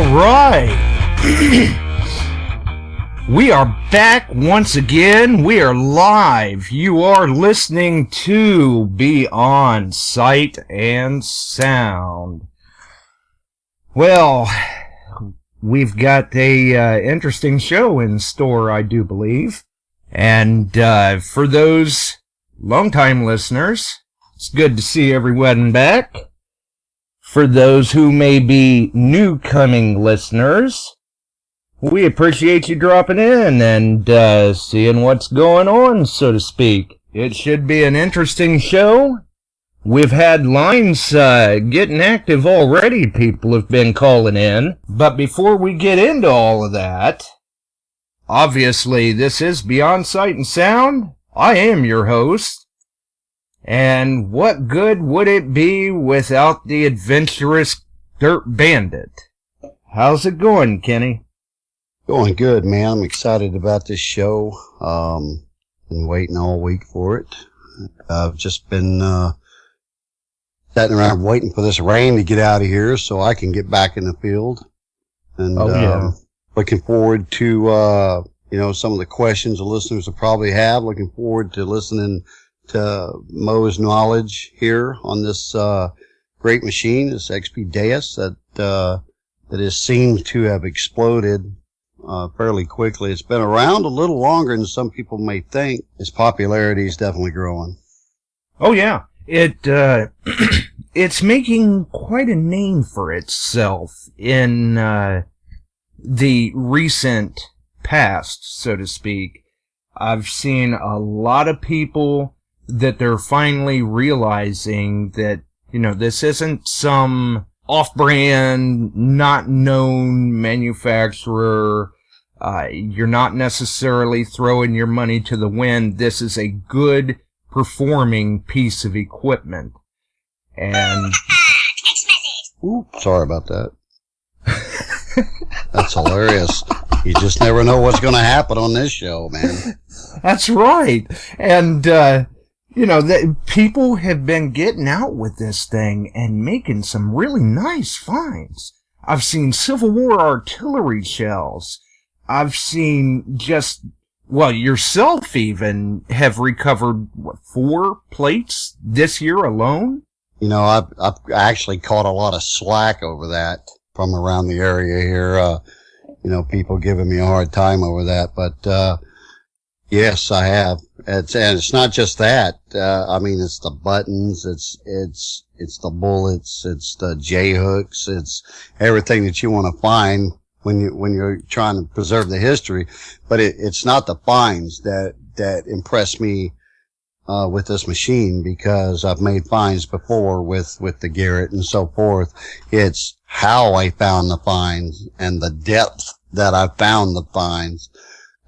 All right. We are back once again. We are live. You are listening to Beyond Sight and Sound. Well, we've got a interesting show in store, I do believe. And for those longtime listeners, it's good to see everyone back. For those who may be new-coming listeners, we appreciate you dropping in and seeing what's going on, so to speak. It should be an interesting show. We've had lines getting active already. People have been calling in. But before we get into all of that, obviously this is Beyond Sight and Sound. I am your host. And what good would it be without the adventurous Dirt Bandit? How's it going, Kenny? Going good, man. I'm excited about this show. Been waiting all week for it. I've just been sitting around waiting for this rain to get out of here so I can get back in the field. And looking forward to some of the questions the listeners will probably have. Looking forward to listening to Moe's knowledge here on this great machine, this XP Deus that has seemed to have exploded fairly quickly. It's been around a little longer than some people may think. Its popularity is definitely growing. Oh yeah, it's making quite a name for itself in the recent past, so to speak. I've seen a lot of people that they're finally realizing that, this isn't some off-brand, not known manufacturer. You're not necessarily throwing your money to the wind. This is a good performing piece of equipment. And oops, sorry about that. That's hilarious. You just never know what's going to happen on this show, man. That's right. And people have been getting out with this thing and making some really nice finds. I've seen Civil War artillery shells. I've seen yourself even have recovered, 4 plates this year alone? I've actually caught a lot of slack over that from around the area here. People giving me a hard time over that, but yes, I have. It's not just that. It's the buttons, it's the bullets, it's the J-hooks, it's everything that you want to find when you're trying to preserve the history. But it's not the finds that impress me with this machine, because I've made finds before with the Garrett and so forth. It's how I found the finds and the depth that I found the finds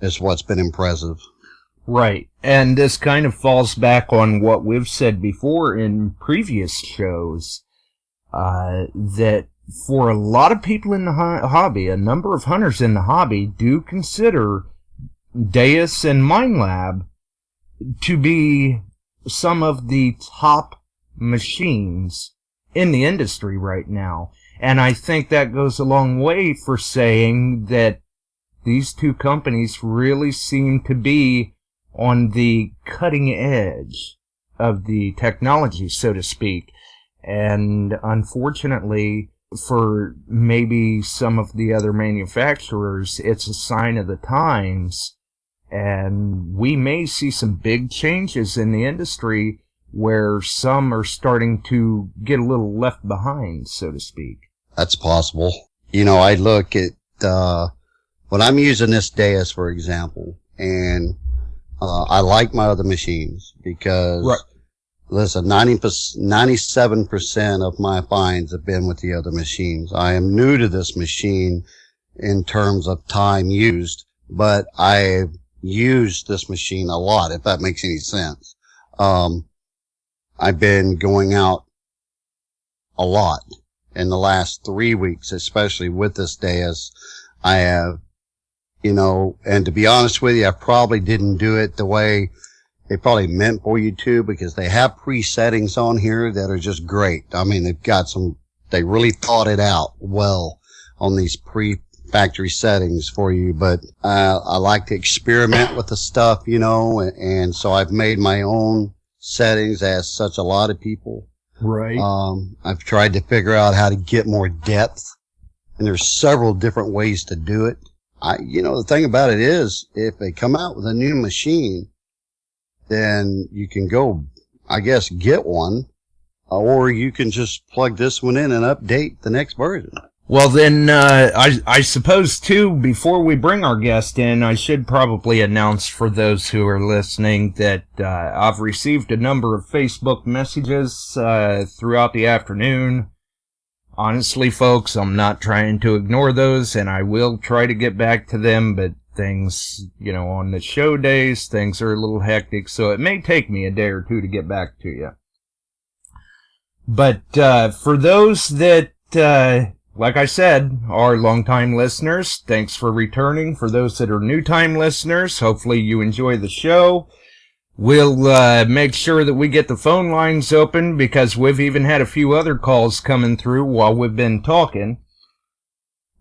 is what's been impressive. Right. And this kind of falls back on what we've said before in previous shows, that for a lot of people in the hobby, a number of hunters in the hobby do consider Deus and Minelab to be some of the top machines in the industry right now. And I think that goes a long way for saying that these two companies really seem to be on the cutting edge of the technology, so to speak. And unfortunately, for maybe some of the other manufacturers, it's a sign of the times. And we may see some big changes in the industry where some are starting to get a little left behind, so to speak. That's possible. I look at, when I'm using this Deus, for example, and I like my other machines because, right. Listen, 97% of my finds have been with the other machines. I am new to this machine in terms of time used, but I've used this machine a lot, if that makes any sense. I've been going out a lot in the last 3 weeks, especially with this Deus. I have, and to be honest with you, I probably didn't do it the way they probably meant for you to, because they have pre-settings on here that are just great. They've got they really thought it out well on these pre-factory settings for you, but I like to experiment with the stuff, you know, and so I've made my own settings, as such a lot of people. Right. I've tried to figure out how to get more depth, and there's several different ways to do it. You know, the thing about it is, if they come out with a new machine, then you can go, I guess, get one, or you can just plug this one in and update the next version. Well, then, I suppose, too, before we bring our guest in, I should probably announce for those who are listening that I've received a number of Facebook messages throughout the afternoon. Honestly, folks, I'm not trying to ignore those, and I will try to get back to them, but things, you know, on the show days, things are a little hectic, so it may take me a day or two to get back to you. But for those that, like I said, are long-time listeners, thanks for returning. For those that are new-time listeners, hopefully you enjoy the show. We'll make sure that we get the phone lines open, because we've even had a few other calls coming through while we've been talking.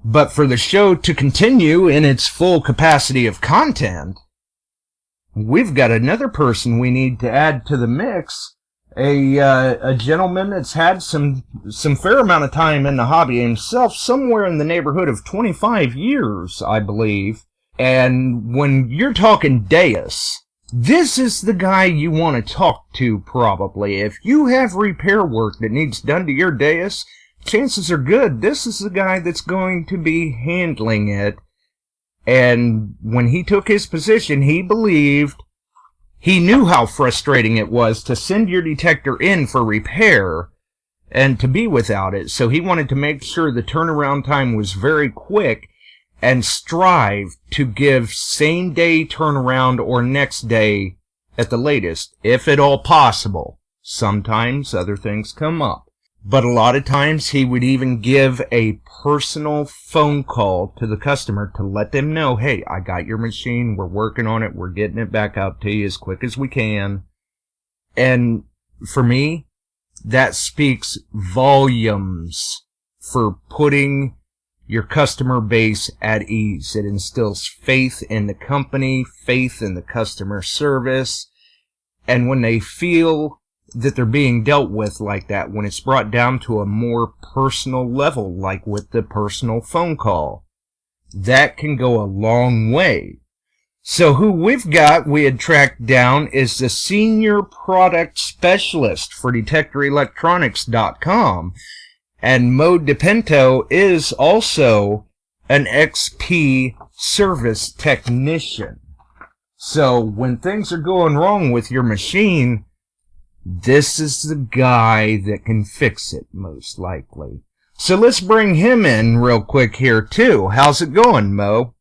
But for the show to continue in its full capacity of content, we've got another person we need to add to the mix. A gentleman that's had some fair amount of time in the hobby himself, somewhere in the neighborhood of 25 years, I believe. And when you're talking DEUS, this is the guy you want to talk to, probably. If you have repair work that needs done to your DEUS, chances are good this is the guy that's going to be handling it. And when he took his position, he knew how frustrating it was to send your detector in for repair and to be without it. So he wanted to make sure the turnaround time was very quick and strive to give same-day turnaround or next day at the latest, if at all possible. Sometimes other things come up. But a lot of times he would even give a personal phone call to the customer to let them know, hey, I got your machine, we're working on it, we're getting it back out to you as quick as we can. And for me, that speaks volumes for putting your customer base at ease. It instills faith in the company, faith in the customer service, and when they feel that they're being dealt with like that, when it's brought down to a more personal level, like with the personal phone call, that can go a long way. So who we had tracked down is the Senior Product Specialist for DetectorElectronics.com, and Moe Dipinto is also an XP service technician. So when things are going wrong with your machine, this is the guy that can fix it, most likely. So let's bring him in real quick here, too. How's it going, Mo?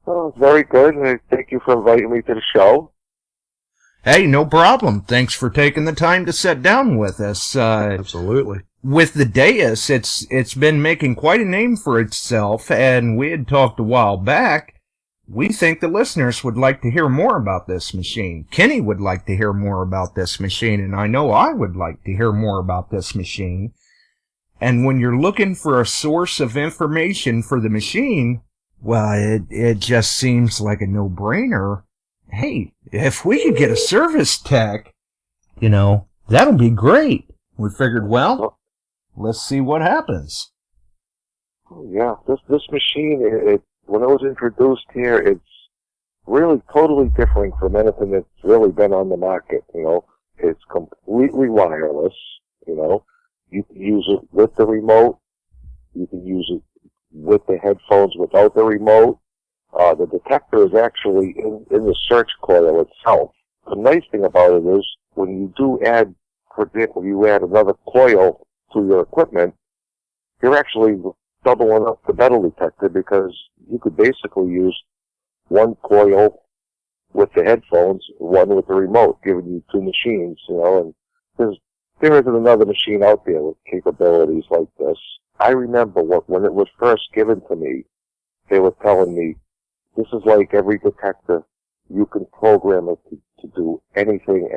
Oh, very good. Thank you for inviting me to the show. Hey, no problem. Thanks for taking the time to sit down with us. Absolutely. With the DEUS, it's been making quite a name for itself, and we had talked a while back. We think the listeners would like to hear more about this machine. Kenny would like to hear more about this machine, and I know I would like to hear more about this machine. And when you're looking for a source of information for the machine, well, it just seems like a no-brainer. Hey, if we could get a service tech, you know, that'll be great. We figured, well, let's see what happens. Yeah, this machine, when it was introduced here, it's really totally different from anything that's really been on the market, you know. It's completely wireless, you know. You can use it with the remote. You can use it with the headphones without the remote. The detector is actually in the search coil itself. The nice thing about it is when you do add, for example, you add another coil to your equipment, you're actually doubling up the metal detector, because you could basically use one coil with the headphones, one with the remote, giving you two machines, you know, and there isn't another machine out there with capabilities like this. I remember when it was first given to me, they were telling me, this is like every detector. You can program it to do anything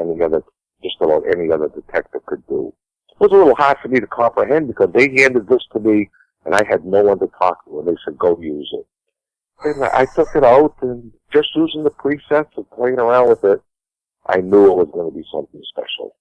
just about any other detector could do. It was a little hard for me to comprehend, because they handed this to me and I had no one to talk to, and they said, go use it. And I took it out, and just using the presets and playing around with it, I knew it was going to be something special.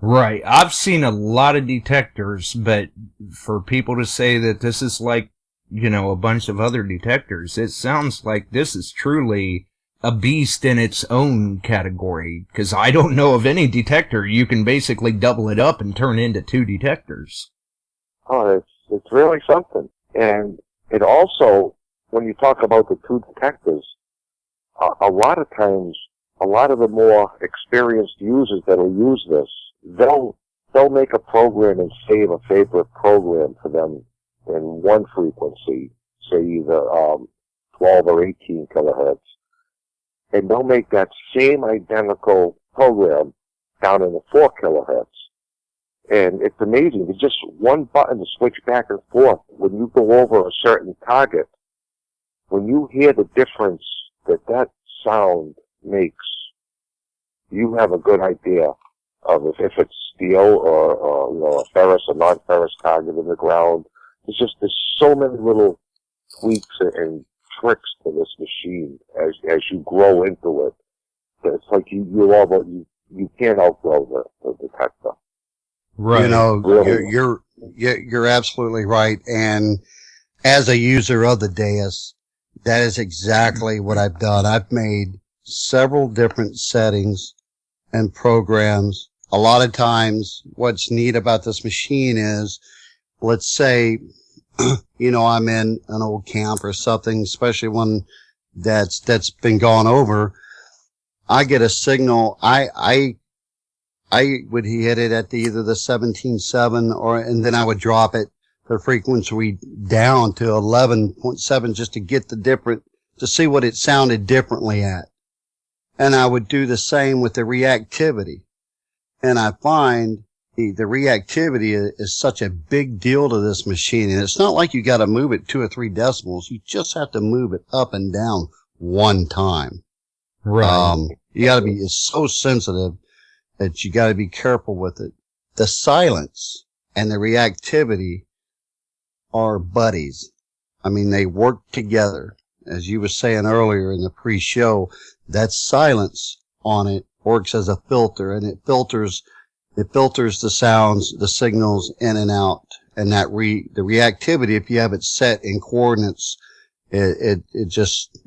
Right. I've seen a lot of detectors, but for people to say that this is like, you know, a bunch of other detectors, it sounds like this is truly a beast in its own category, because I don't know of any detector you can basically double it up and turn into two detectors. Oh, it's really something. And it also, when you talk about the two detectors, a lot of times, a lot of the more experienced users that'll use this, they'll make a program and save a favorite program for them in one frequency, say either 12 or 18 kilohertz, and they'll make that same identical program down in the 4 kilohertz. And it's amazing. It's just one button to switch back and forth. When you go over a certain target, when you hear the difference that sound makes, you have a good idea of if it's steel or you know, a ferrous or non-ferrous target in the ground. There's so many little tweaks and tricks to this machine as you grow into it. It's like you can't outgrow the detector. Right. You know, really. you're absolutely right. And as a user of the DEUS, that is exactly what I've done. I've made several different settings and programs. A lot of times, what's neat about this machine is, let's say, you know, I'm in an old camp or something, especially one that's been gone over. I get a signal. I would hit it at either the 17.7 and then I would drop it, the frequency down to 11.7 just to get to see what it sounded differently at. And I would do the same with the reactivity. And I find the reactivity is such a big deal to this machine. And it's not like you got to move it 2 or 3 decibels. You just have to move it up and down one time. Right. You got to be, it's so sensitive that you got to be careful with it. The silence and the reactivity are buddies. I mean, they work together. As you were saying earlier in the pre-show, that silence on it works as a filter, and it filters the sounds, the signals in and out, and that the reactivity, if you have it set in coordinates, it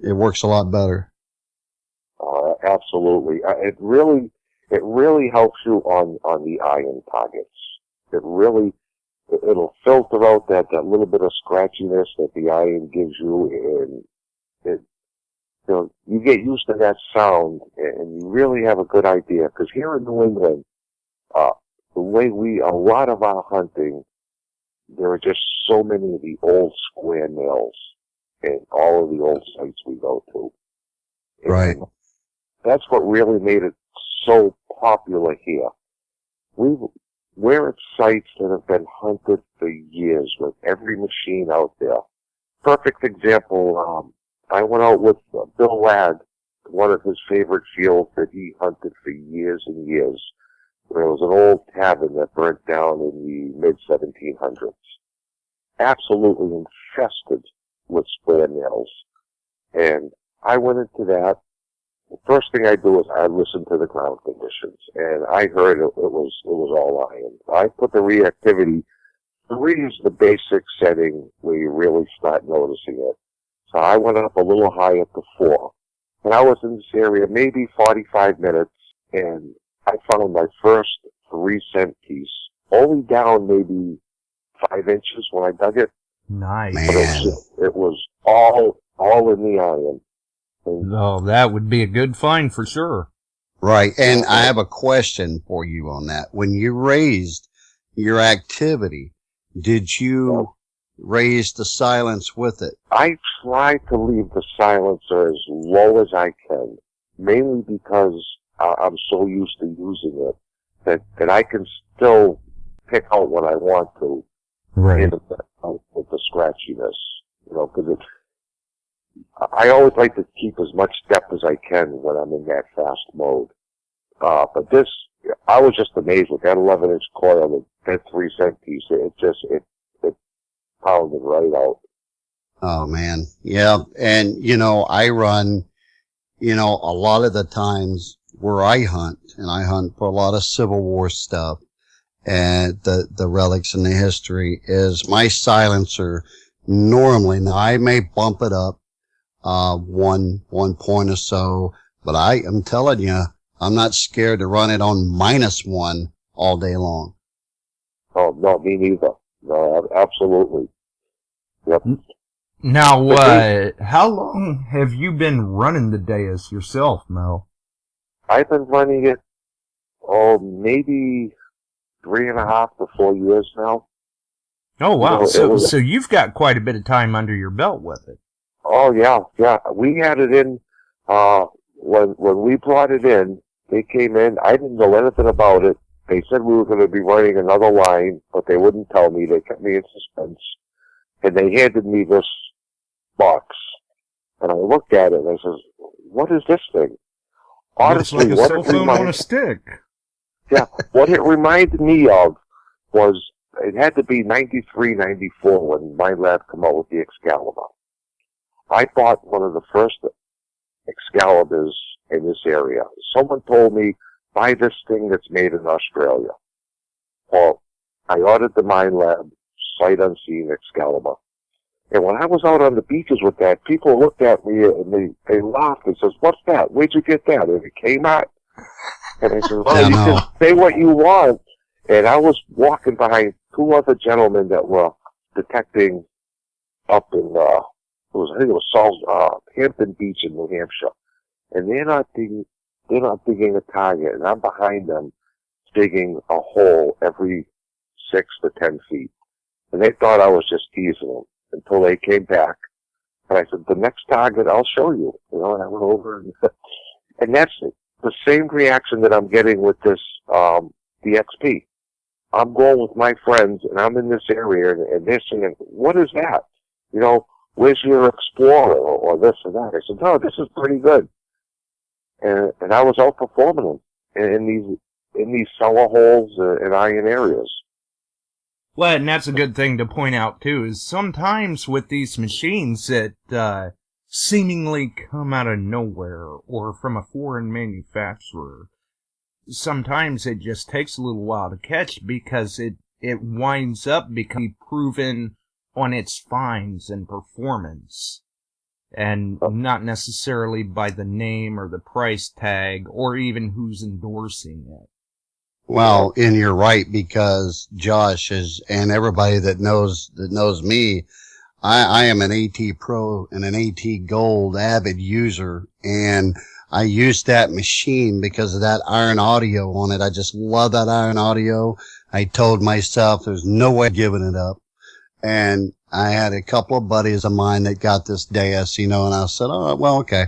works a lot better. Absolutely. It really helps you on the iron targets. It'll filter out that little bit of scratchiness that the iron gives you, and you get used to that sound, and you really have a good idea. Because here in New England, the way a lot of our hunting, there are just so many of the old square nails in all of the old sites we go to. Right. And that's what really made it so popular here. We're at sites that have been hunted for years with every machine out there. Perfect example, I went out with Bill Ladd, one of his favorite fields that he hunted for years and years, where it was an old tavern that burnt down in the mid-1700s. Absolutely infested with square nails. And I went into that. The first thing I do is I listen to the ground conditions, and I heard it was all iron. I put the reactivity. 3 is the basic setting where you really start noticing it. So I went up a little higher to 4. And I was in this area maybe 45 minutes, and I found my first 3-cent piece, only down maybe 5 inches when I dug it. Nice. Man. It was all in the iron. Oh, that would be a good find for sure. Right. And I have a question for you on that. When you raised your activity, did you raise the silence with it? I try to leave the silencer as low as I can, mainly because I'm so used to using it that I can still pick out what I want to. Right. With the scratchiness, because I always like to keep as much depth as I can when I'm in that fast mode. But this, I was just amazed with that 11-inch coil, that 3-cent piece. It pounded right out. Oh man. Yeah. And, I run, a lot of the times where I hunt, and I hunt for a lot of Civil War stuff, and the relics and the history is my silencer normally, now I may bump it up, one point or so, but I am telling you, I'm not scared to run it on -1 all day long. Oh, no, me neither. No, absolutely. Yep. Now, how long have you been running the Deus yourself, Mel? I've been running it, maybe 3.5 to 4 years now. Oh, wow. So So you've got quite a bit of time under your belt with it. Oh, yeah. We had it in, when we brought it in, they came in, I didn't know anything about it. They said we were going to be running another line, but they wouldn't tell me. They kept me in suspense. And they handed me this box. And I looked at it and I says, what is this thing? Honestly, looks like a cell phone on a stick. Yeah, what it reminded me of was, it had to be 93, 94 when my lab came out with the Excalibur. I bought one of the first Excaliburs in this area. Someone told me, buy this thing that's made in Australia. Well, I ordered the Mine Lab sight unseen Excalibur. And when I was out on the beaches with that, people looked at me and they laughed and says, what's that? Where'd you get that? And it came out. And I said, well, you can say what you want. And I was walking behind 2 other gentlemen that were detecting up in, I think it was Hampton Beach in New Hampshire. And they're not digging a target, and I'm behind them digging a hole every 6 to 10 feet. And they thought I was just teasing them until they came back. And I said, the next target I'll show you. And I went over and that's the same reaction that I'm getting with this, the XP. I'm going with my friends and I'm in this area and they're saying, what is that? Where's your Explorer or this or that? I said, no, this is pretty good. And I was outperforming them in these cellar holes and iron areas. Well, and that's a good thing to point out, too, is sometimes with these machines that seemingly come out of nowhere or from a foreign manufacturer, sometimes it just takes a little while to catch because it winds up becoming proven on its finds and performance, and not necessarily by the name or the price tag or even who's endorsing it. Well, and you're right, because Josh and everybody that knows me, I am an AT Pro and an AT Gold avid user, and I used that machine because of that iron audio on it. I just love that iron audio. I told myself there's no way giving it up. And I had a couple of buddies of mine that got this Deus, and I said, oh, well, okay,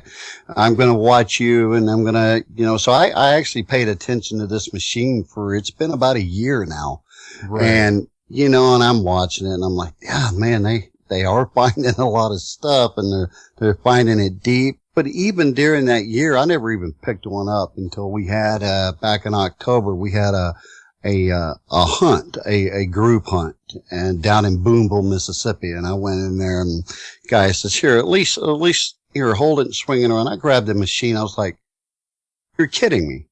I'm going to watch you, and I'm going to, so I actually paid attention to this machine it's been about a year now. Right. And, and I'm watching it, and I'm like, yeah, man, they are finding a lot of stuff, and they're finding it deep. But even during that year, I never even picked one up until we had, back in October, we had a hunt, a group hunt, and down in Boonville, Mississippi. And I went in there, and the guy says, here, at least here, hold it and swing it around. I grabbed the machine. I was like, you're kidding me.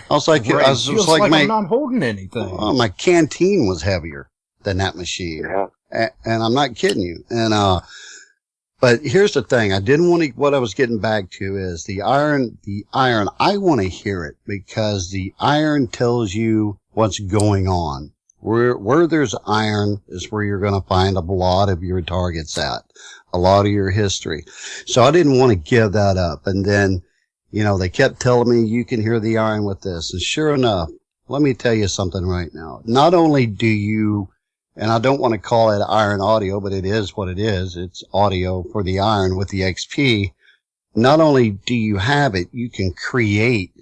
I was like, right. I was like I'm not holding anything. My canteen was heavier than that machine. Yeah. And I'm not kidding you. And, but here's the thing. What I was getting back to is the iron, I want to hear it because the iron tells you what's going on. Where there's iron is where you're going to find a lot of your targets at, a lot of your history. So I didn't want to give that up. And then, they kept telling me you can hear the iron with this. And sure enough, let me tell you something right now. Not only do you, and I don't want to call it iron audio, but it is what it is. It's audio for the iron with the XP. Not only do you have it, you can create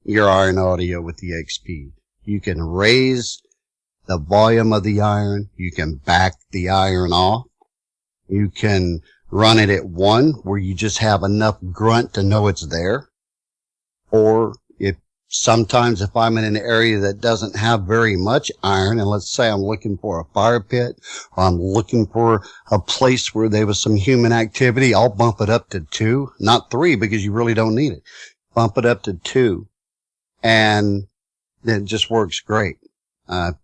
your iron audio with the XP. You can raise the volume of the iron. You can back the iron off. You can run it at 1 where you just have enough grunt to know it's there. Or if sometimes if I'm in an area that doesn't have very much iron, and let's say I'm looking for a fire pit, or I'm looking for a place where there was some human activity, I'll bump it up to 2, not 3, because you really don't need it. Bump it up to 2, and it just works great.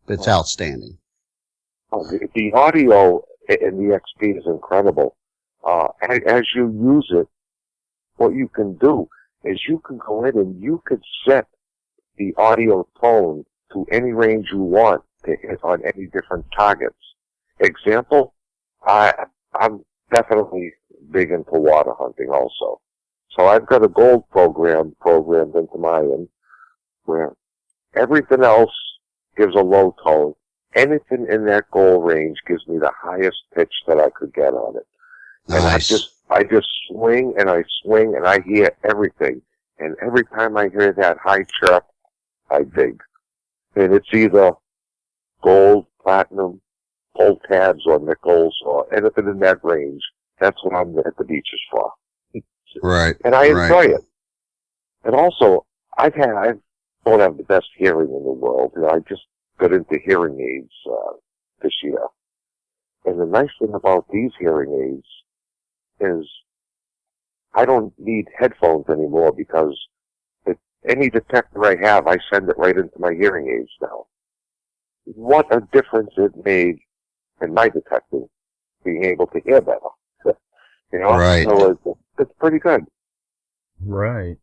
It's outstanding. The audio in the XP is incredible. As you use it, what you can do is you can go in and you could set the audio tone to any range you want to hit on any different targets. Example, I'm definitely big into water hunting also. So I've got a gold program programmed into mine where everything else gives a low tone. Anything in that gold range gives me the highest pitch that I could get on it. Nice. And I just swing and I hear everything. And every time I hear that high chirp, I dig. And it's either gold, platinum, pull tabs or nickels or anything in that range. That's what I'm at the beaches for. Right. And I enjoy it. And also, I don't have the best hearing in the world. I just got into hearing aids this year. And the nice thing about these hearing aids is I don't need headphones anymore because any detector I have, I send it right into my hearing aids now. What a difference it made in my detecting, being able to hear better. Right. So it's pretty good. Right.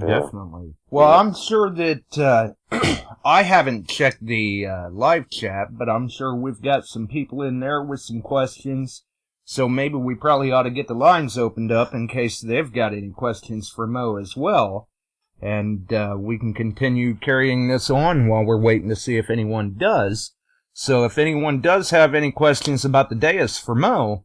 Yeah. Definitely. Well, I'm sure that I haven't checked the live chat, but I'm sure we've got some people in there with some questions. So maybe we probably ought to get the lines opened up in case they've got any questions for Moe as well. And we can continue carrying this on while we're waiting to see if anyone does. So if anyone does have any questions about the DEUS for Moe,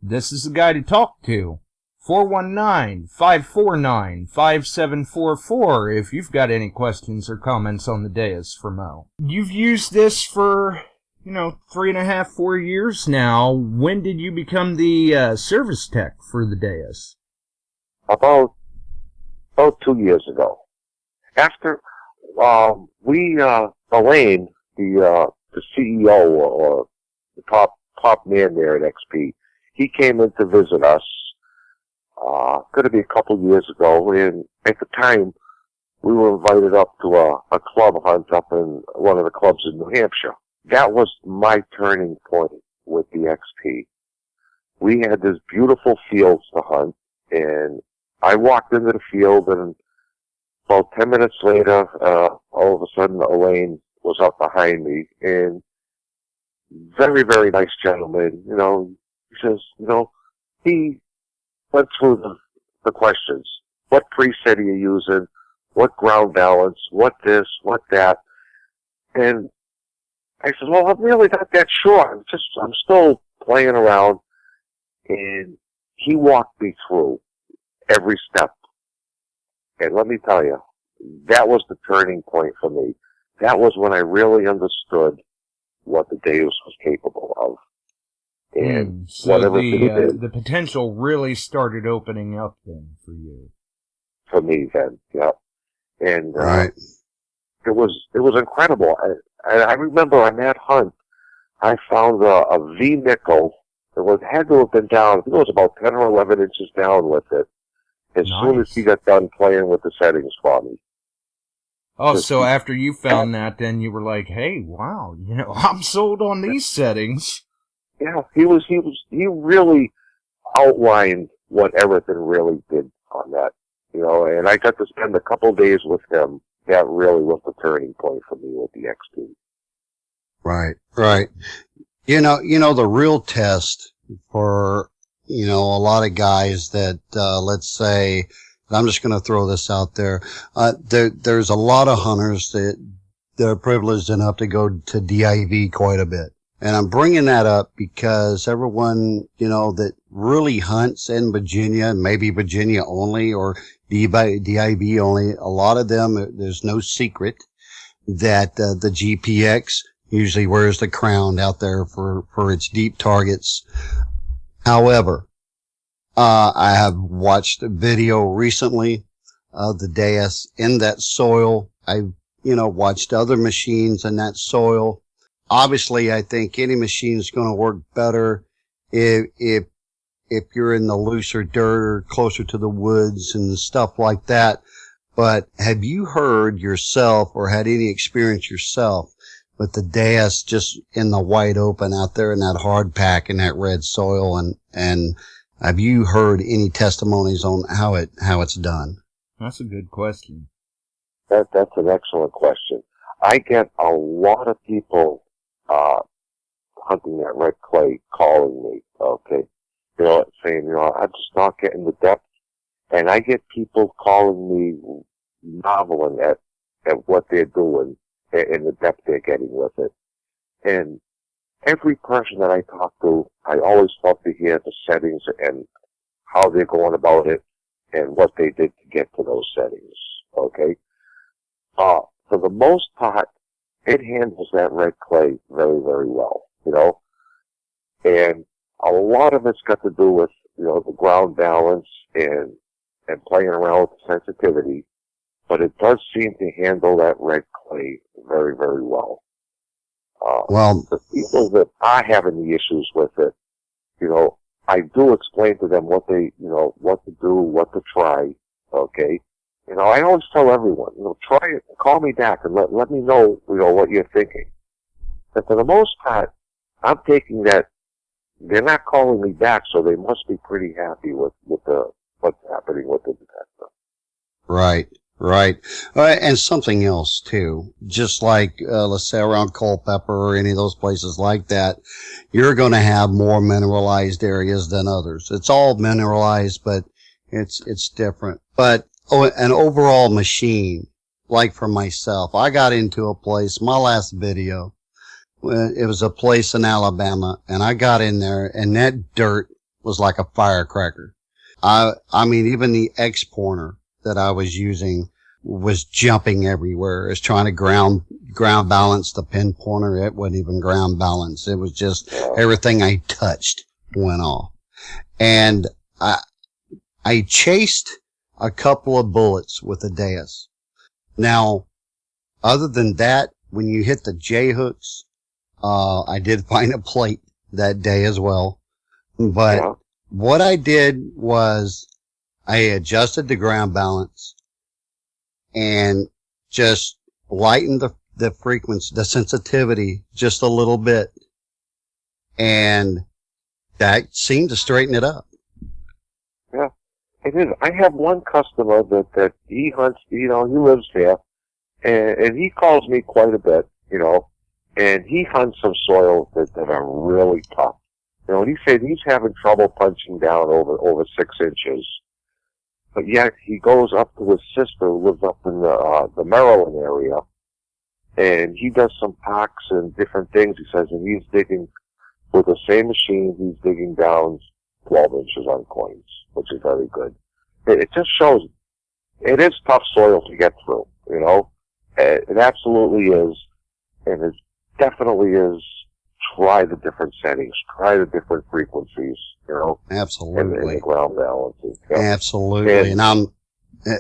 this is the guy to talk to. 419-549-5744 if you've got any questions or comments on the DEUS for Moe. You've used this for 3.5, 4 years now. When did you become the service tech for the DEUS? About 2 years ago. After Elaine, the CEO or the top man there at XP, he came in to visit us. Going to be a couple years ago, and at the time we were invited up to a club hunt up in one of the clubs in New Hampshire. That was my turning point with the XP. We had this beautiful fields to hunt, and I walked into the field, and about 10 minutes later, all of a sudden Elaine was up behind me, and very, very nice gentleman. He says, he went through the questions. What preset are you using? What ground balance? What this? What that? And I said, well, I'm really not that sure. I'm still playing around. And he walked me through every step. And let me tell you, that was the turning point for me. That was when I really understood what the DEUS was capable of. And so whatever did, the potential really started opening up then for you. For me then, yeah. And right. It was incredible. I remember on that hunt, I found a V nickel. It had to have been down. I think it was about 10 or 11 inches down with it. As soon as he got done playing with the settings for me. Oh, so after you found that, then you were like, "Hey, wow, I'm sold on these settings." Yeah, he really outlined what everything really did on that, and I got to spend a couple of days with him. That really was the turning point for me with the XP. Right. The real test for, a lot of guys that, let's say, I'm just going to throw this out there. There's a lot of hunters that are privileged enough to go to DIV quite a bit. And I'm bringing that up because everyone, that really hunts in Virginia, maybe Virginia only or DIV only, a lot of them, there's no secret that the GPX usually wears the crown out there for its deep targets. However, I have watched a video recently of the DEUS in that soil. I've, watched other machines in that soil. Obviously, I think any machine is going to work better if you're in the looser dirt or closer to the woods and stuff like that. But have you heard yourself or had any experience yourself with the DEUS just in the wide open out there in that hard pack in that red soil? And have you heard any testimonies on how it's done? That's a good question. That's an excellent question. I get a lot of people hunting that red clay calling me, okay? Saying, I'm just not getting the depth. And I get people calling me marveling at what they're doing and the depth they're getting with it. And every person that I talk to, I always love to hear the settings and how they're going about it and what they did to get to those settings, okay? For the most part, it handles that red clay very, very well, and a lot of it's got to do with, the ground balance and playing around with the sensitivity, but it does seem to handle that red clay very, very well. The people that are having the issues with it, I do explain to them what they, what to do, what to try, okay? I always tell everyone, try it, call me back and let me know, what you're thinking. But for the most part, I'm taking that they're not calling me back, so they must be pretty happy with what's happening with the detector. Right. And something else too, just like, let's say around Culpeper or any of those places like that, you're going to have more mineralized areas than others. It's all mineralized, but it's different. But an overall machine, like for myself, I got into a place, my last video, it was a place in Alabama, and I got in there, and that dirt was like a firecracker. I mean, even the X-pointer that I was using was jumping everywhere. It was trying to ground balance the pin pointer. It wasn't even ground balance. It was just everything I touched went off. And I chased a couple of bullets with the DEUS. Now, other than that, when you hit the J-hooks, I did find a plate that day as well. But what I did was I adjusted the ground balance and just lightened the frequency, the sensitivity just a little bit. And that seemed to straighten it up. Yeah, it is. I have one customer that he hunts, he lives there, and he calls me quite a bit, and he hunts some soils that are really tough. He said he's having trouble punching down over 6 inches. But yet he goes up to his sister who lives up in the Maryland area, and he does some packs and different things, he says, and he's digging with the same machine, he's digging down 12 inches on coins, which is very good. It just shows it is tough soil to get through, It absolutely is, and it definitely is. Try the different settings, try the different frequencies, Absolutely. And the ground balancing. Yeah. Absolutely. And I'm,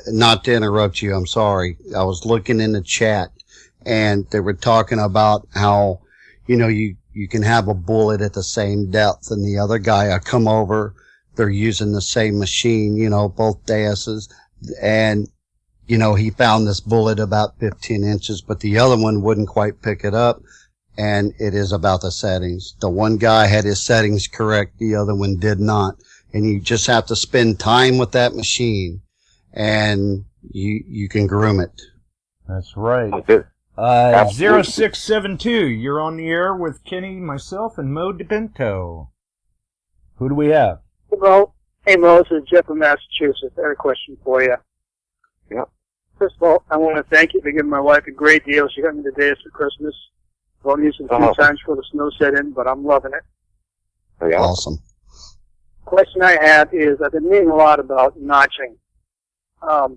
not to interrupt you, I'm sorry. I was looking in the chat and they were talking about how, you can have a bullet at the same depth and the other guy, I come over, they're using the same machine, both DEUS's, and, he found this bullet about 15 inches, but the other one wouldn't quite pick it up. And it is about the settings. The one guy had his settings correct, the other one did not. And you just have to spend time with that machine, and you can groom it. That's right. 0672, you're on the air with Kenny, myself, and Moe Dipinto. Who do we have? Hey, Mo, this is Jeff from Massachusetts. I had a question for you. Yeah. First of all, I want to thank you for giving my wife a great deal. She got me the DEUS for Christmas. I've only used it a few times before the snow set in, but I'm loving it. Yeah. Awesome. Question I have is, I've been reading a lot about notching. Like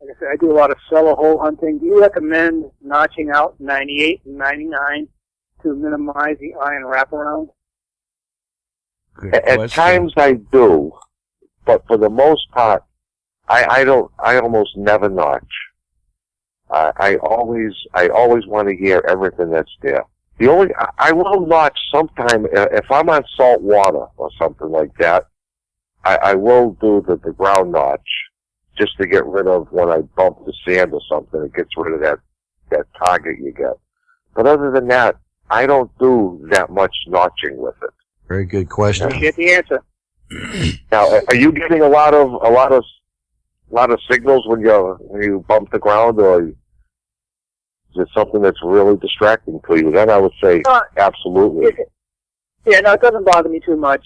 I said, I do a lot of cellar hole hunting. Do you recommend notching out 98 and 99 to minimize the iron wraparound? At times I do, but for the most part, I almost never notch. I always want to hear everything that's there. I will notch sometime if I'm on salt water or something like that. I will do the ground notch just to get rid of when I bump the sand or something. It gets rid of that target you get. But other than that, I don't do that much notching with it. Very good question. You get the answer. Now, are you getting a lot of signals when you bump the ground, or is it something that's really distracting to you? Then I would say absolutely. Yeah, no, it doesn't bother me too much.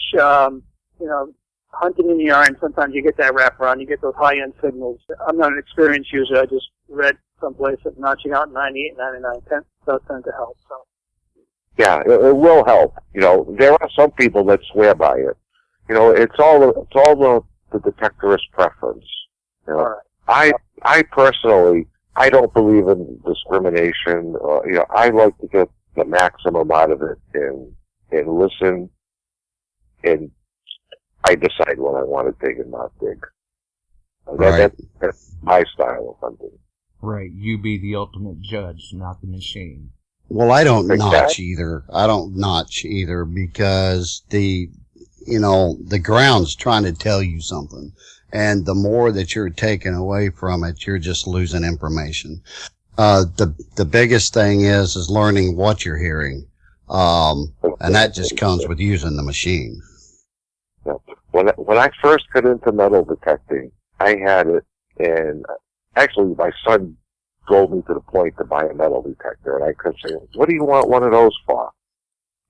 Hunting in the iron, sometimes you get that wraparound, you get those high-end signals. I'm not an experienced user. I just read someplace that notching out 98, 99 does tend to help. So. Yeah, it will help. There are some people that swear by it. It's all the detectorist preference. All right. I personally, I don't believe in discrimination. I like to get the maximum out of it and listen, and I decide when I want to dig and not dig. Right. That's my style of hunting. Right, you be the ultimate judge, not the machine. Well, I don't Exactly. notch either. I don't notch either because the ground's trying to tell you something. And the more that you're taking away from it, you're just losing information. The biggest thing is learning what you're hearing. And that just comes with using the machine. Yeah. When I first got into metal detecting, I had it, and actually my son drove me to the point to buy a metal detector, and I could say, "What do you want one of those for?"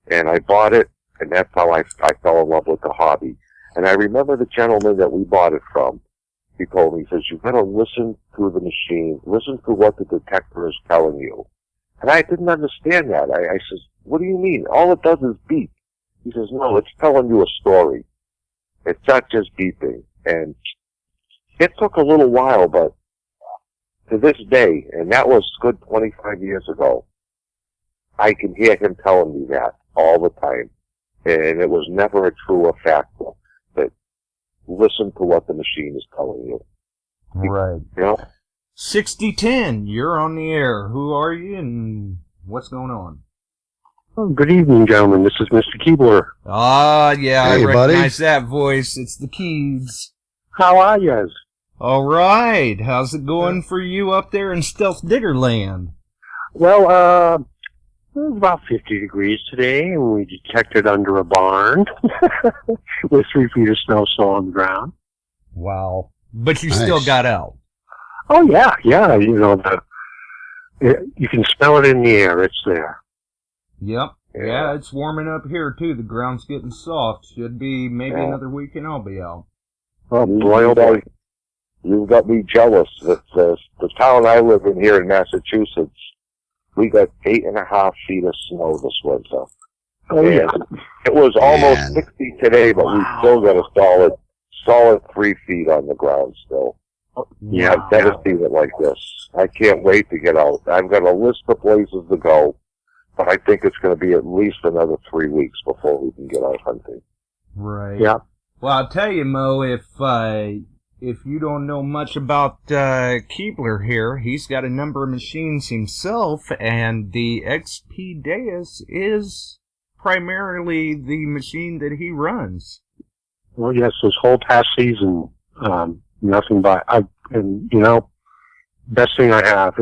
And I bought it, and that's how I fell in love with the hobby. And I remember the gentleman that we bought it from. He told me, he says, "You've got to listen to the machine, listen to what the detector is telling you." And I didn't understand that. I says, "What do you mean? All it does is beep." He says, "No, it's telling you a story. It's not just beeping." And it took a little while, but to this day, and that was good 25 years ago, I can hear him telling me that all the time. And it was never a truer factor. But listen to what the machine is telling you. Right. 6010, you're on the air. Who are you and what's going on? Oh, good evening, gentlemen. This is Mr. Keebler. Ah, yeah, Hey, I buddy. recognize that voice. It's the Keys. How are you? All right. How's it going for you up there in Stealth Digger Land? Well, it was about 50 degrees today, and we detected under a barn with 3 feet of snow still on the ground. Wow. But you Nice. still got out. Oh, yeah. You can smell it in the air. It's there. Yep. Yeah, it's warming up here, too. The ground's getting soft. Should be maybe another week and I'll be out. Oh, boy, oh, boy. You've got me jealous. The town I live in here in Massachusetts, we got 8.5 feet of snow this winter. Oh, yeah. And it was almost Man. 60 today, but we still got a solid 3 feet on the ground still. Yeah. I've never seen it like this. I can't wait to get out. I've got a list of places to go, but I think it's going to be at least another 3 weeks before we can get out hunting. Right. Yeah. Well, I'll tell you, Mo, if you don't know much about Keebler here, he's got a number of machines himself, and the XP DEUS is primarily the machine that he runs. Well, yes, this whole past season, nothing but, best thing I have.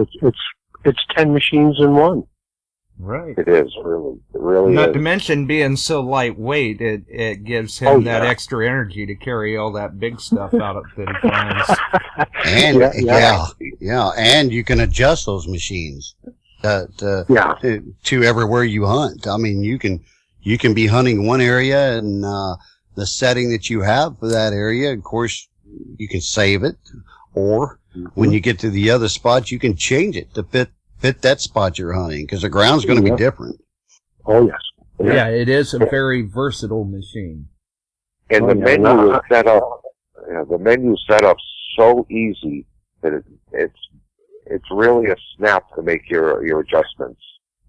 It's 10 machines in one. Right. It is, really. It really Not is. to mention being so lightweight, it gives him that yeah. extra energy to carry all that big stuff out that he finds. And and you can adjust those machines to everywhere you hunt. I mean, you can be hunting one area and the setting that you have for that area. Of course, you can save it, or when you get to the other spot, you can change it to fit that spot you're hunting, because the ground's going to be different. Oh, yes. Yeah, it is a very versatile machine. And the menu is set up. The menu set up so easy that it's really a snap to make your adjustments.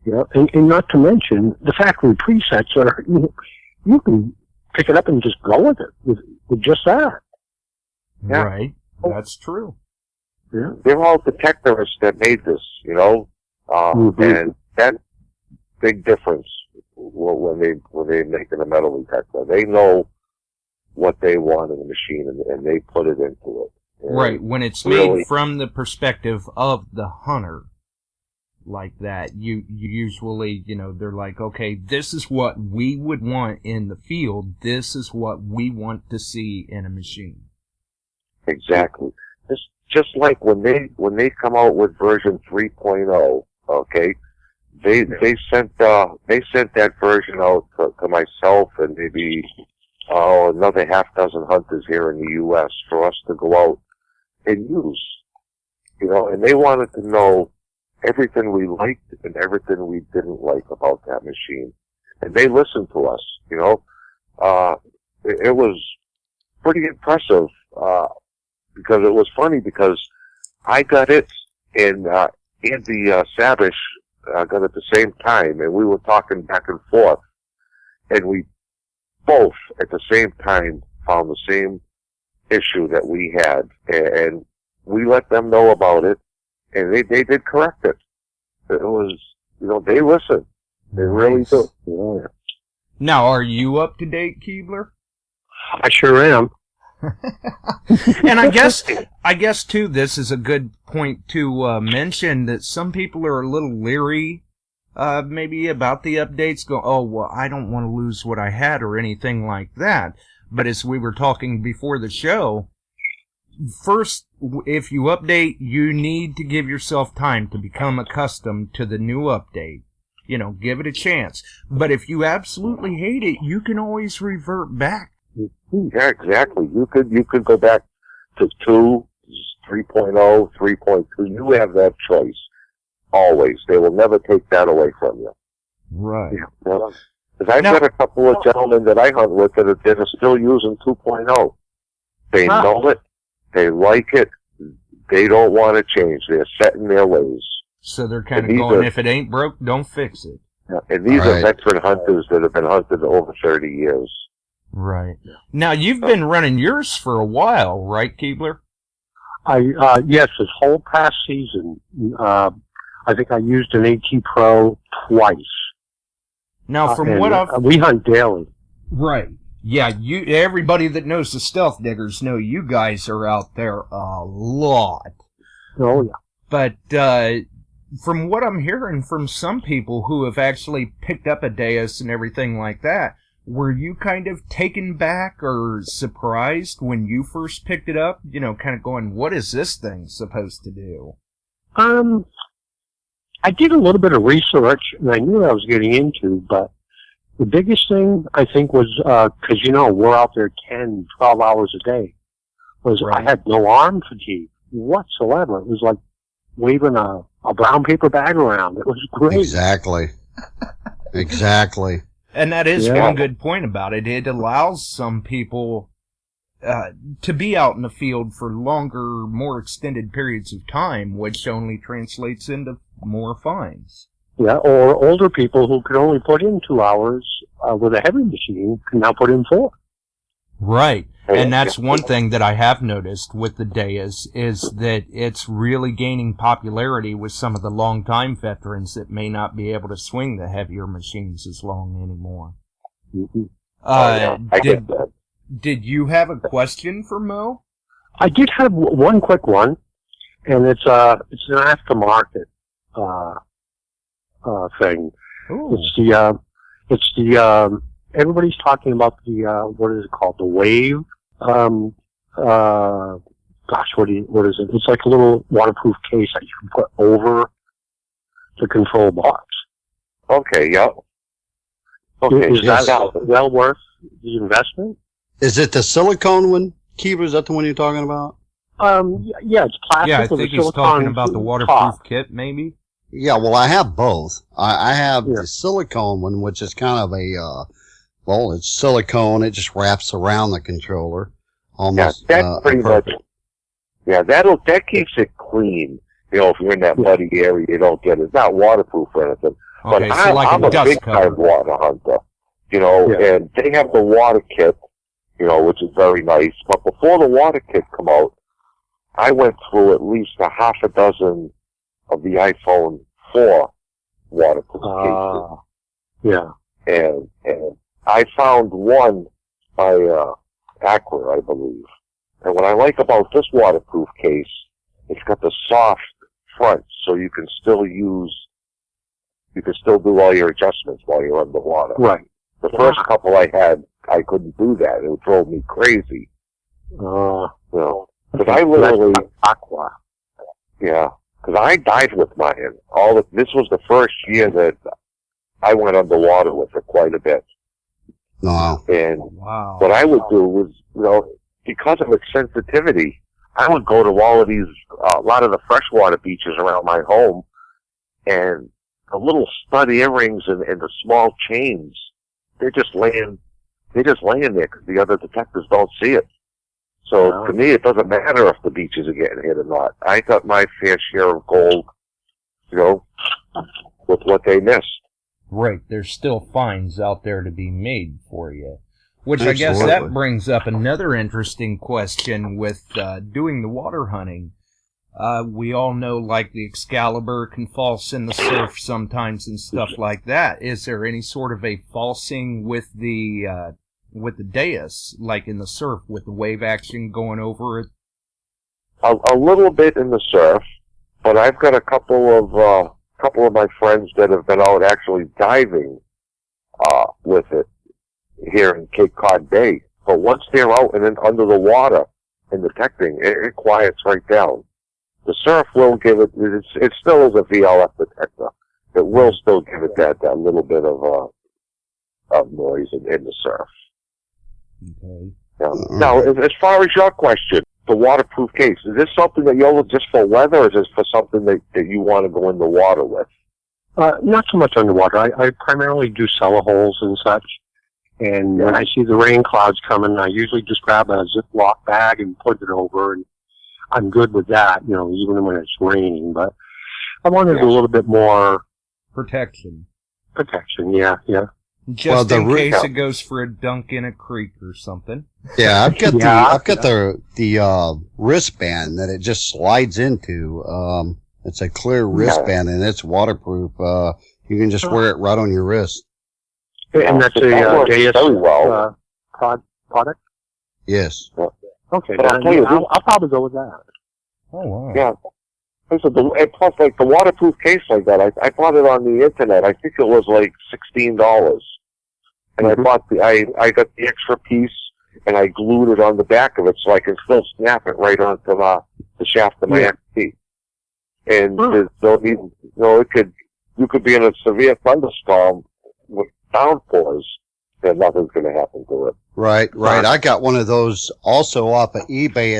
Yeah, and not to mention the factory presets are you can pick it up and just go with it with just that. Yeah. Right. That's true. Yeah. They're all detectorists that made this, you know, and that big difference when they making a metal detector. They know what they want in the machine, and they put it into it. And Right, when it's made from the perspective of the hunter, like that, you usually, you know, they're like, okay, this is what we would want in the field. This is what we want to see in a machine. Exactly. Just like when they come out with version 3.0, okay, they sent that version out to myself and maybe another half dozen hunters here in the U.S. for us to go out and use, you know, and they wanted to know everything we liked and everything we didn't like about that machine, and they listened to us, you know. It was pretty impressive, because it was funny because I got it and Andy Sabish got it at the same time, and we were talking back and forth, and we both at the same time found the same issue that we had, and we let them know about it, and they did correct it. It was, you know, they listen. They really do. Yeah. Now, are you up to date, Keebler? I sure am. And I guess too, this is a good point to mention that some people are a little leery, maybe about the updates. Go, oh well, I don't want to lose what I had or anything like that. But as we were talking before the show, first, if you update, you need to give yourself time to become accustomed to the new update. You know, give it a chance. But if you absolutely hate it, you can always revert back. Yeah, exactly. You could go back to 2, 3.0, 3.2. You have that choice. Always. They will never take that away from you. Right. Because I've got a couple of gentlemen that I hunt with that are still using 2.0. They know it. They like it. They don't want to change. They're set in their ways. So they're kind of going, if it ain't broke, don't fix it. Yeah, and these are veteran hunters that have been hunted over 30 years. Right. Now, you've been running yours for a while, right, Keebler? Yes, this whole past season, I think I used an AT Pro twice. Now, from what we hunt daily. Right. Yeah, everybody that knows the Stealth Diggers know you guys are out there a lot. Oh, yeah. But, from what I'm hearing from some people who have actually picked up a Deus and everything like that, were you kind of taken back or surprised when you first picked it up? You know, kind of going, what is this thing supposed to do? I did a little bit of research, and I knew what I was getting into, but the biggest thing, I think, was, because, you know, we're out there 10, 12 hours a day, was I had no arm fatigue whatsoever. It was like waving a brown paper bag around. It was great. Exactly. Exactly. And that is one good point about it. It allows some people to be out in the field for longer, more extended periods of time, which only translates into more finds. Yeah, or older people who could only put in 2 hours with a heavy machine can now put in 4. Right. And that's one thing that I have noticed with the Deus is that it's really gaining popularity with some of the longtime veterans that may not be able to swing the heavier machines as long anymore. Mm-hmm. I get that. Did you have a question for Mo? I did have one quick one, and it's an aftermarket thing. Ooh. It's the everybody's talking about the what is it called? The Wave. Gosh, what is it? It's like a little waterproof case that you can put over the control box. Okay, yeah. Okay, is that well worth the investment? Is it the silicone one, Keeper? Is that the one you're talking about? Yeah, it's plastic. Yeah, I think he's talking about the waterproof kit, maybe. Yeah, well, I have both. I have the silicone one, which is kind of a, well, it's silicone. It just wraps around the controller. Almost. Yeah, that's pretty much. Yeah, that keeps it clean. You know, if you're in that muddy area, you don't get it. It's not waterproof or anything. Okay, but so like I'm a big-time water hunter. You know, and they have the water kit, you know, which is very nice. But before the water kit come out, I went through at least a half a dozen of the iPhone 4 waterproof cases. Yeah. And I found one by Acura, I believe. And what I like about this waterproof case, it's got the soft front, so you can still do all your adjustments while you're underwater. Right. The first couple I had, I couldn't do that. It drove me crazy. Because I literally, Aqua. yeah, because I dived with mine. This was the first year that I went underwater with it quite a bit. Wow. And Wow. what I would do was, because of its sensitivity, I would go to all of these, a lot of the freshwater beaches around my home, and the little stud earrings and the small chains, they're just laying there because the other detectives don't see it. So to me, it doesn't matter if the beaches are getting hit or not. I got my fair share of gold, with what they missed. Right, there's still fines out there to be made for you. Which I guess Absolutely. that brings up another interesting question with doing the water hunting. We all know, like, the Excalibur can false in the surf sometimes and stuff like that. Is there any sort of a falsing with the Deus, like in the surf, with the wave action going over it? A little bit in the surf, but I've got a couple of my friends that have been out actually diving with it here in Cape Cod Bay. But once they're out and then under the water and detecting, it quiets right down. The surf will give it still is a VLF detector. It will still give it that little bit of noise in the surf. Okay. Now, as far as your question, the waterproof case, is this something that you'll just for weather, or is this for something that you want to go in the water with? Not so much underwater. I primarily do cellar holes and such. And when I see the rain clouds coming, I usually just grab a Ziploc bag and put it over, and I'm good with that, even when it's raining. But I wanted a little bit more Protection. yeah. Just in case it goes for a dunk in a creek or something. Yeah, I've got the wristband that it just slides into. It's a clear wristband and it's waterproof. You can just wear it right on your wrist. And that's a Deus product? Yes. Okay, But I'll tell you, I'll probably go with that. Oh, wow. Yeah. And plus, like the waterproof case like that, I bought it on the internet. I think it was like $16. And I got the extra piece, and I glued it on the back of it so I can still snap it right onto the shaft of my XP. And you could be in a severe thunderstorm with downpours, and nothing's going to happen to it. Right. I got one of those also off of eBay.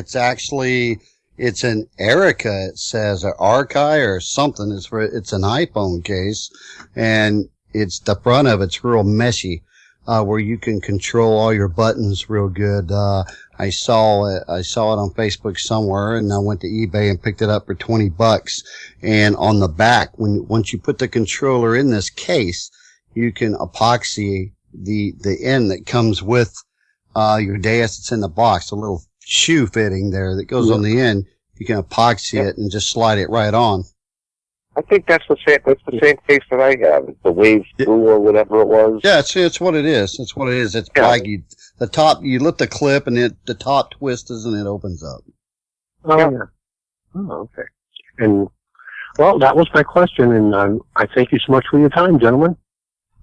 It's an Erica, it says, or Archi or something. It's an iPhone case, and the front of it's real meshy, where you can control all your buttons real good. I saw it on Facebook somewhere, and I went to eBay and picked it up for $20. And on the back, once you put the controller in this case, you can epoxy the end that comes with your Deus. It's in the box, a little shoe fitting there that goes on the end. You can epoxy it and just slide it right on. I think that's the same case that I have. It's the Wave 2 or whatever it was. Yeah, it's what it is. It's what it is. It's black. You lift the clip and the top twists and it opens up. Oh, yeah. Oh, okay. And, well, that was my question, and I thank you so much for your time, gentlemen.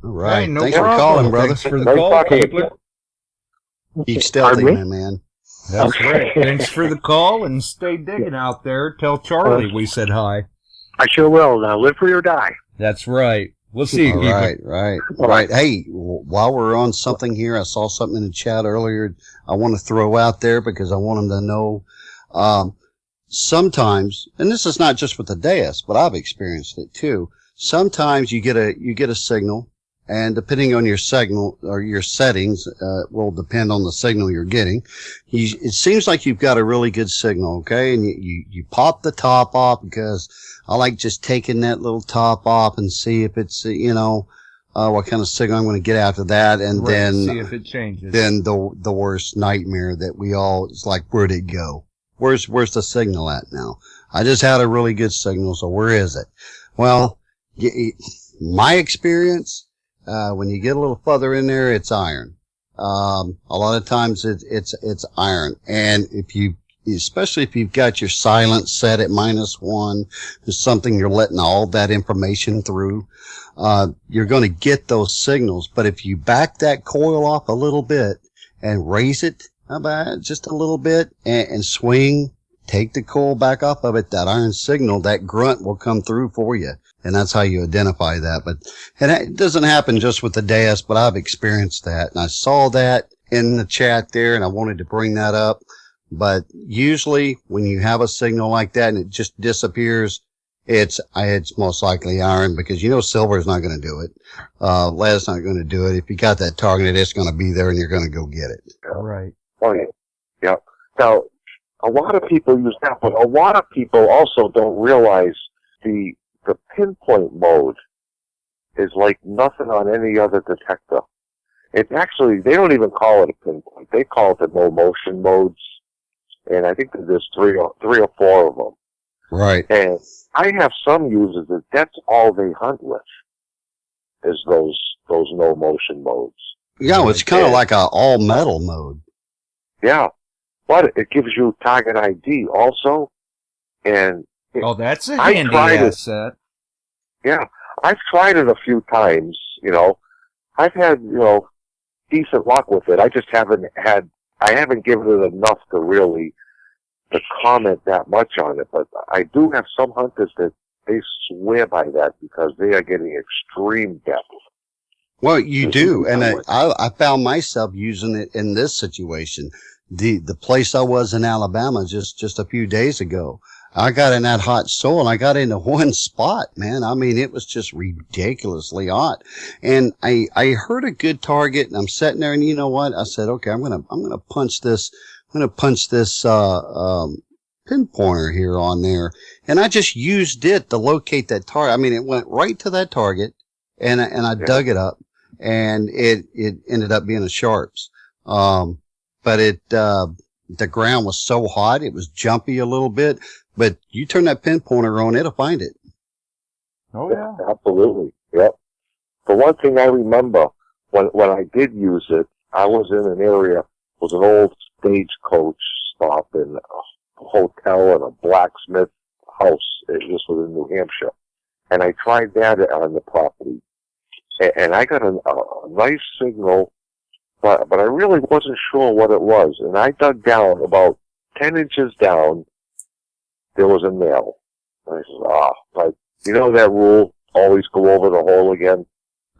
All right. Hey, no Thanks problem. for calling, brother. Thanks for the call, Keepler. Keep stealthy, my man. That's right. Thanks for the call, and stay digging out there. Tell Charlie we said hi. I sure will. Now, live free or die. That's right. We'll see you, Keepler. Right. Hey, while we're on something here, I saw something in the chat earlier I want to throw out there because I want them to know, sometimes, and this is not just with the Deus, but I've experienced it too. Sometimes you get a signal, and depending on your signal or your settings, will depend on the signal you're getting. It seems like you've got a really good signal, okay? And you pop the top off, because I like just taking that little top off and see if it's, what kind of signal I'm going to get after that. And then see if it changes. Then the worst nightmare that it's like, where'd it go? where's the signal at now? I just had a really good signal, so where is it? Well, my experience, when you get a little further in there, it's iron. A lot of times it's iron. And especially if you've got your silence set at -1, there's something you're letting all that information through, you're going to get those signals. But if you back that coil off a little bit and raise it about just a little bit and swing, take the coil back off of it, that iron signal, that grunt will come through for you. And that's how you identify that. And it doesn't happen just with the DEUS, but I've experienced that. And I saw that in the chat there, and I wanted to bring that up. But usually when you have a signal like that and it just disappears, it's most likely iron, because silver is not going to do it. Lead's not going to do it. If you got that targeted, it's going to be there and you're going to go get it. Right. Oh, yeah. Now, a lot of people use that, but a lot of people also don't realize the pinpoint mode is like nothing on any other detector. It's actually, they don't even call it a pinpoint. They call it the no motion modes. And I think that there's three or four of them. Right. And I have some users that's all they hunt with, is those no motion modes. Yeah, it's kind of like a all metal mode. Yeah. But it gives you target ID also. And that's a handy asset. Yeah. I've tried it a few times, I've had, decent luck with it. I just haven't given it enough to comment that much on it. But I do have some hunters that they swear by that because they are getting extreme depth. Well, you do. And I found myself using it in this situation. The place I was in Alabama just a few days ago, I got in that hot soil and I got into one spot, man. I mean, it was just ridiculously hot. And I heard a good target and I'm sitting there and you know what? I said, okay, I'm going to punch this pinpointer here on there. And I just used it to locate that target. I mean, it went right to that target and I dug it up and it ended up being a sharps. But the ground was so hot, it was jumpy a little bit. But you turn that pinpointer on, it'll find it. Oh, yeah. Absolutely. Yep. The one thing I remember when I did use it, I was in an area, it was an old stagecoach stop in a hotel and a blacksmith house. This was in New Hampshire. And I tried that on the property. And I got a nice signal, but I really wasn't sure what it was. And I dug down about 10 inches down. There was a nail. And I said, that rule, always go over the hole again.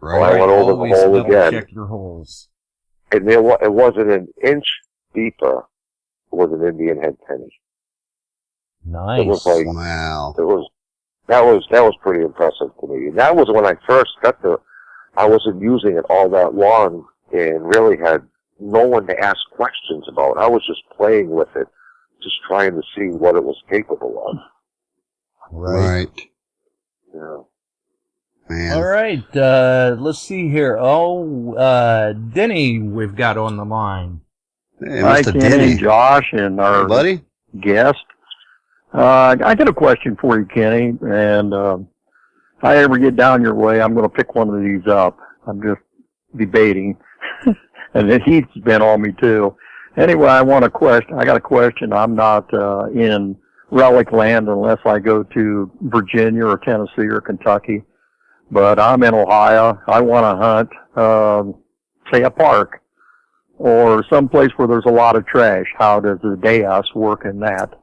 Right. Well, I went over the hole again. Check your holes. And it wasn't an inch deeper with an Indian head penny. Nice. It was like, wow. That was pretty impressive to me. And that was when I first I wasn't using it all that long and really had no one to ask questions about. I was just playing with it, just trying to see what it was capable of. Right. Yeah. Man. All right. Let's see here. Denny, we've got on the line. Hey, Hi, Mr. Kenny, Denny. Josh, and our Hey, buddy. guest. I got a question for you, Kenny, and if I ever get down your way, I'm going to pick one of these up. I'm just debating, and the heat's been on me too. Anyway, I got a question. I'm not in relic land unless I go to Virginia or Tennessee or Kentucky, but I'm in Ohio. I want to hunt, say, a park or someplace where there's a lot of trash. How does the DEUS work in that?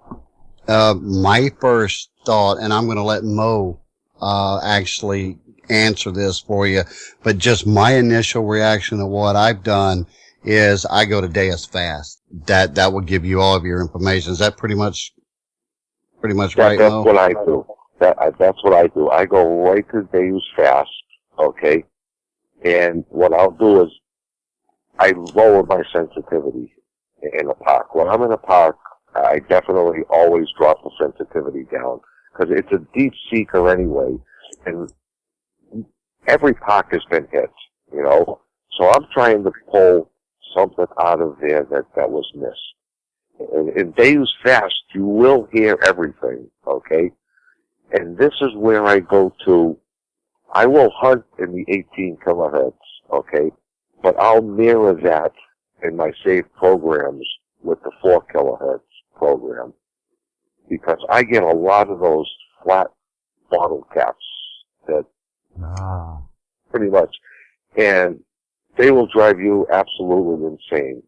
My first thought, and I'm going to let Moe actually answer this for you, but just my initial reaction to what I've done is I go to DEUS Fast. That will give you all of your information. Is that pretty much right, Moe? That's what I do. That's what I do. I go right to DEUS Fast, okay? And what I'll do is I lower my sensitivity in a park. When I'm in a park, I definitely always drop the sensitivity down because it's a deep seeker anyway, and every park has been hit, So I'm trying to pull something out of there that was missed. in Deus Fast, you will hear everything, okay? And this is where I go to. I will hunt in the 18 kilohertz, okay? But I'll mirror that in my saved programs with the 4 kilohertz program. Because I get a lot of those flat bottle caps that pretty much, and they will drive you absolutely insane.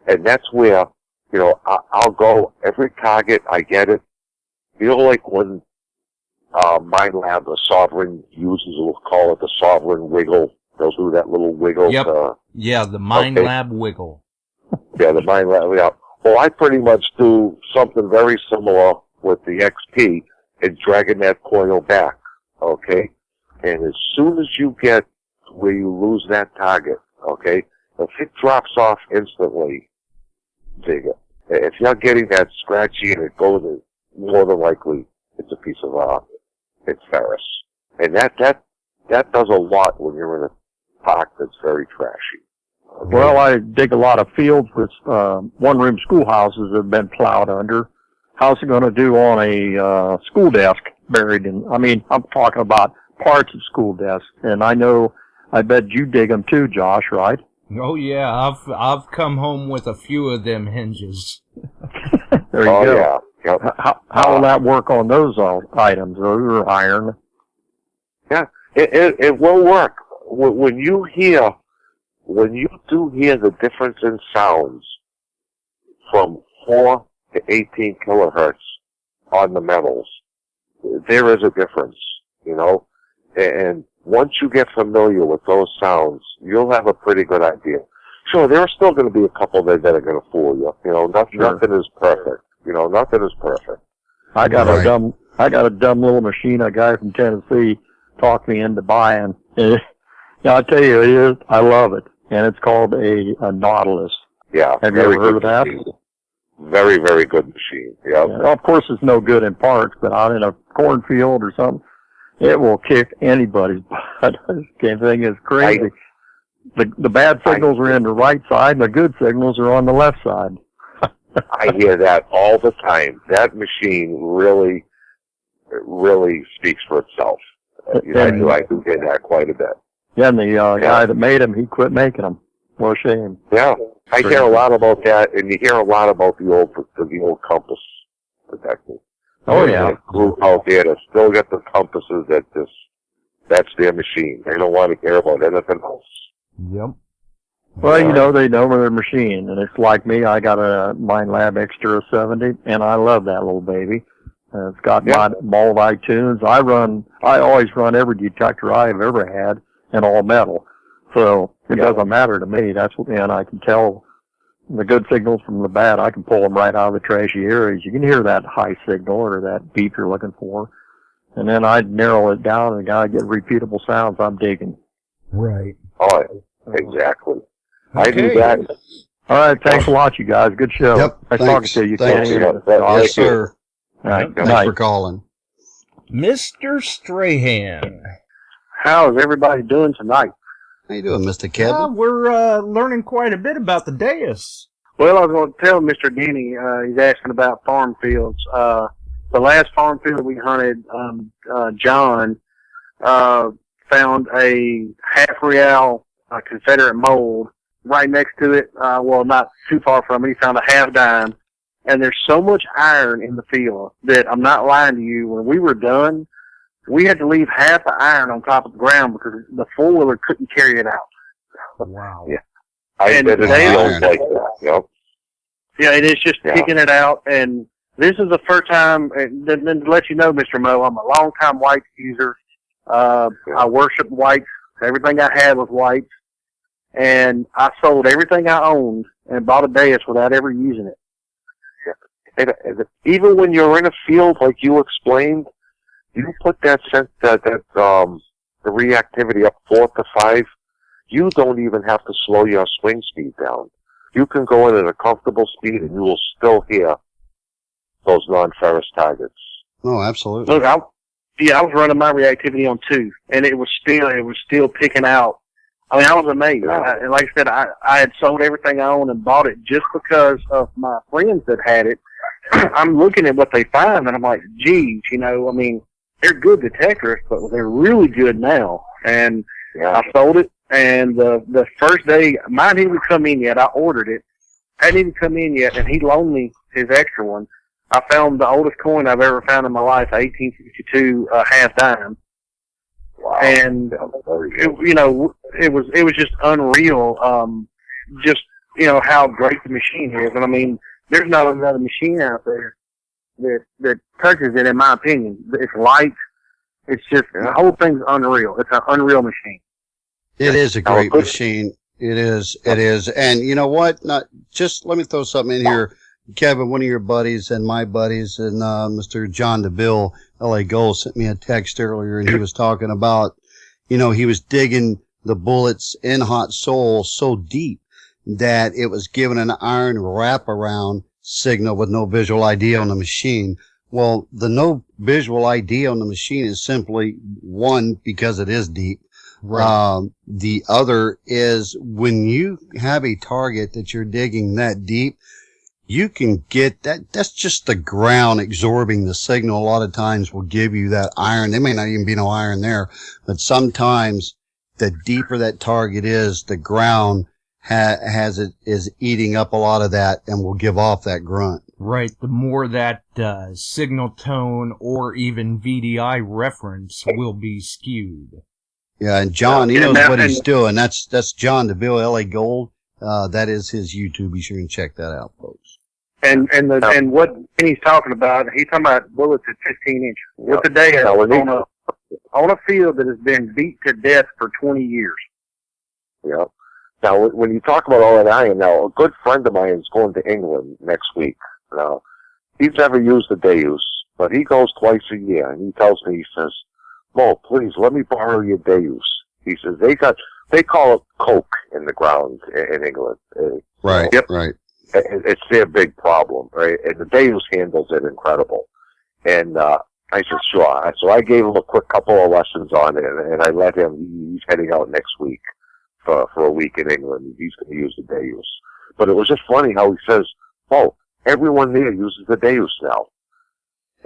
And that's where, you know, I'll go every target, I get it. You know, like when Mind Lab, the Sovereign uses, we'll call it the Sovereign wiggle. They'll do that little wiggle. Yep. The Mind Lab wiggle. Yeah, the Mind Lab. Yeah. Well, I pretty much do something very similar with the XP in dragging that coil back. Okay, and as soon as you get where you lose that target, okay, if it drops off instantly, dig it. If you're getting that scratchy and it goes, more than likely it's a piece of it's ferrous, and that does a lot when you're in a park that's very trashy. Okay? Well, I dig a lot of fields with one-room schoolhouses that have been plowed under. How's it going to do on a school desk buried in? I mean, I'm talking about parts of school desks, and I bet you dig them too, Josh, right? Oh yeah, I've come home with a few of them hinges. There you go. Yeah. Yep. How will that work on those items? Those are iron. Yeah, it will work. When you do hear the difference in sounds from 4 to 18 kilohertz on the metals, there is a difference, you know. And once you get familiar with those sounds, you'll have a pretty good idea. Sure, there are still going to be a couple that are going to fool you. You know, nothing is perfect. You know, nothing is perfect. I got a dumb little machine a guy from Tennessee talked me into buying. Yeah, I tell you, it is. I love it, and it's called a Nautilus. Yeah. Have you ever heard of that? Machine. Very, very good machine. Yep. Yeah. Well, of course, it's no good in parks, but out in a cornfield or something, it will kick anybody's butt. This thing is crazy. The bad signals are in the right side, and the good signals are on the left side. I hear that all the time. That machine really speaks for itself. I do hear that quite a bit. Yeah, and the guy that made them, he quit making them. What a shame. Yeah, I hear a lot about that, and you hear a lot about the old compass detectors. Oh yeah, group out there that still get the compasses. That's their machine. They don't want to care about anything else. Yep. Well, you know, they know their machine, and it's like me. I got a Mind Lab Extra 70, and I love that little baby. It's got my Mold tunes. I always run every detector I've ever had in all metal, so it doesn't matter to me. And I can tell the good signals from the bad. I can pull them right out of the trashy areas. You can hear that high signal or that beep you're looking for, and then I'd narrow it down, and I get repeatable sounds I'm digging. Right. Oh, exactly. Okay. I do that. All right, thanks a lot, you guys. Good show. Yep, Nice thanks. talking to you, Thanks. Kenny. Yes, sir. All right, good Thanks night. for calling. Mr. Strahan. How's everybody doing tonight? How you doing, Mr. Kevin? We're learning quite a bit about the Deus. Well, I was going to tell Mr. Denny, he's asking about farm fields. The last farm field we hunted, John found a half-real Confederate mold right next to it. Well, not too far from it. He found a half-dime. And there's so much iron in the field that I'm not lying to you. When we were done, we had to leave half the iron on top of the ground because the four-wheeler couldn't carry it out. Wow. Yeah. I did it feels like that. Yep. Yeah, it is just picking it out. And this is the first time, and then to let you know, Mr. Moe, I'm a long-time whites user. I worship whites. Everything I had was whites. And I sold everything I owned and bought a Deus without ever using it. And even when you're in a field like you explained, you put the reactivity up 4 to 5. You don't even have to slow your swing speed down. You can go in at a comfortable speed, and you will still hear those non-ferrous targets. Oh, absolutely. Look, I was running my reactivity on 2, and it was still picking out I mean, I was amazed. And like I said, I had sold everything I owned and bought it just because of my friends that had it. I'm looking at what they find, and I'm like, geez, you know, I mean, they're good detectors, but they're really good now. And I sold it, and the first day, mine didn't even come in yet. I ordered it. Hadn't even come in yet, and he loaned me his extra one. I found the oldest coin I've ever found in my life, 1862 half dime. Wow. And you know, it was just unreal. Just, you know, how great the machine is. And I mean, there's not another machine out there that touches it, in my opinion. It's light. It's just, the whole thing's unreal. It's an unreal machine. It is a great machine. It is. And you know what? Just let me throw something in here. Kevin, one of your buddies and my buddies, and Mr. John DeVille, LA Gold, sent me a text earlier, and he was talking about, you know, he was digging the bullets in hot soil so deep that it was giving an iron wraparound signal with no visual ID on the machine. Well, the no visual ID on the machine is simply, one, because it is deep. Right. The other is when you have a target that you're digging that deep, you can get that. That's just the ground absorbing the signal. A lot of times will give you that iron. There may not even be no iron there, but sometimes the deeper that target is, the ground is eating up a lot of that and will give off that grunt. Right. The more that signal tone or even VDI reference will be skewed. Yeah, and John, he knows what he's doing. That's John DeVille, LA Gold. That is his YouTube. Be sure and check that out, folks. And what he's talking about, he's talking about bullets at 15 inches. With the day on a field that has been beat to death for 20 years. Yeah. Now, when you talk about all that iron, now, a good friend of mine is going to England next week. Now, he's never used the Deus, but he goes twice a year, and he tells me, he says, Mo, please, let me borrow your Deus. He says, they call it coke in the ground in England. Right, right. It's their big problem, right? And the Deus handles it incredible. And I said, sure. So I gave him a quick couple of lessons on it, and I let him, he's heading out next week for a week in England. He's going to use the Deus. But it was just funny how he says, oh, everyone there uses the Deus now.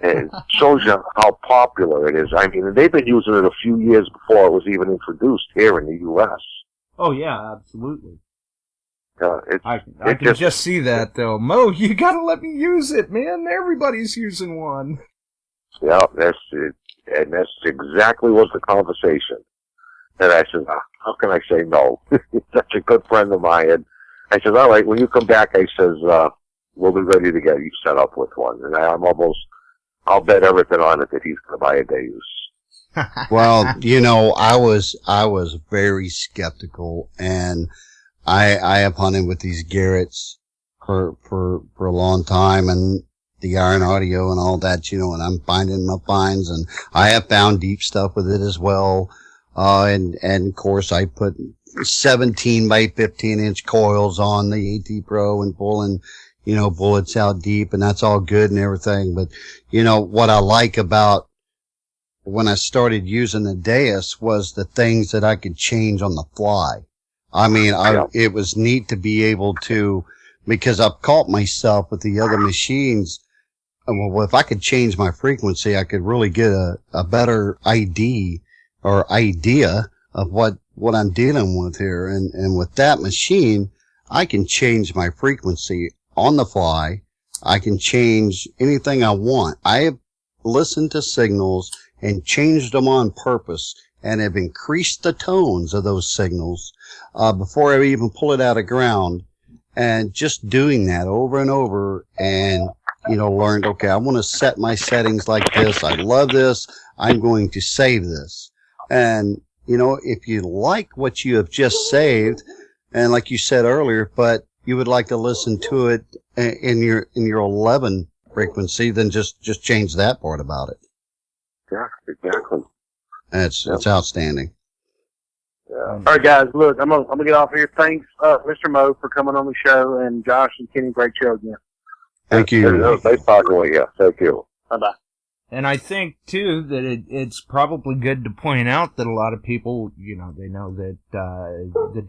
And it shows you how popular it is. I mean, they've been using it a few years before it was even introduced here in the U.S. Oh, yeah, absolutely. I can just see that, though. Mo, you gotta let me use it, man. Everybody's using one. Yeah, that's it. And that's exactly was the conversation. And I said, how can I say no? He's such a good friend of mine. And I said, all right, when you come back, I says, we'll be ready to get you set up with one. And I'll bet everything on it that he's going to buy a Deus. Well, you know, I was very skeptical, and I have hunted with these Garretts for a long time, and the iron audio and all that, you know, and I'm finding my finds, and I have found deep stuff with it as well. And of course I put 17 by 15 inch coils on the AT Pro and pulling, you know, bullets out deep, and that's all good and everything. But, you know, what I like about when I started using the Deus was the things that I could change on the fly. I mean, it was neat to be able to, because I've caught myself with the other machines. Well, if I could change my frequency, I could really get a better idea of what I'm dealing with here. And with that machine, I can change my frequency on the fly. I can change anything I want. I have listened to signals and changed them on purpose and have increased the tones of those signals before I even pull it out of ground. And just doing that over and over, and, you know, learned, okay, I want to set my settings like this. I love this. I'm going to save this. And, you know, if you like what you have just saved, and like you said earlier, but you would like to listen to it in your 11 frequency, then just change that part about it. Yeah, exactly. It's outstanding. Yeah. All right, guys, look, I'm gonna get off here. Thanks, Mr. Moe, for coming on the show, and Josh and Kenny, great show again. Thank you. It was nice talking with you. Thank you. Bye-bye. And I think, too, that it's probably good to point out that a lot of people, you know, they know that the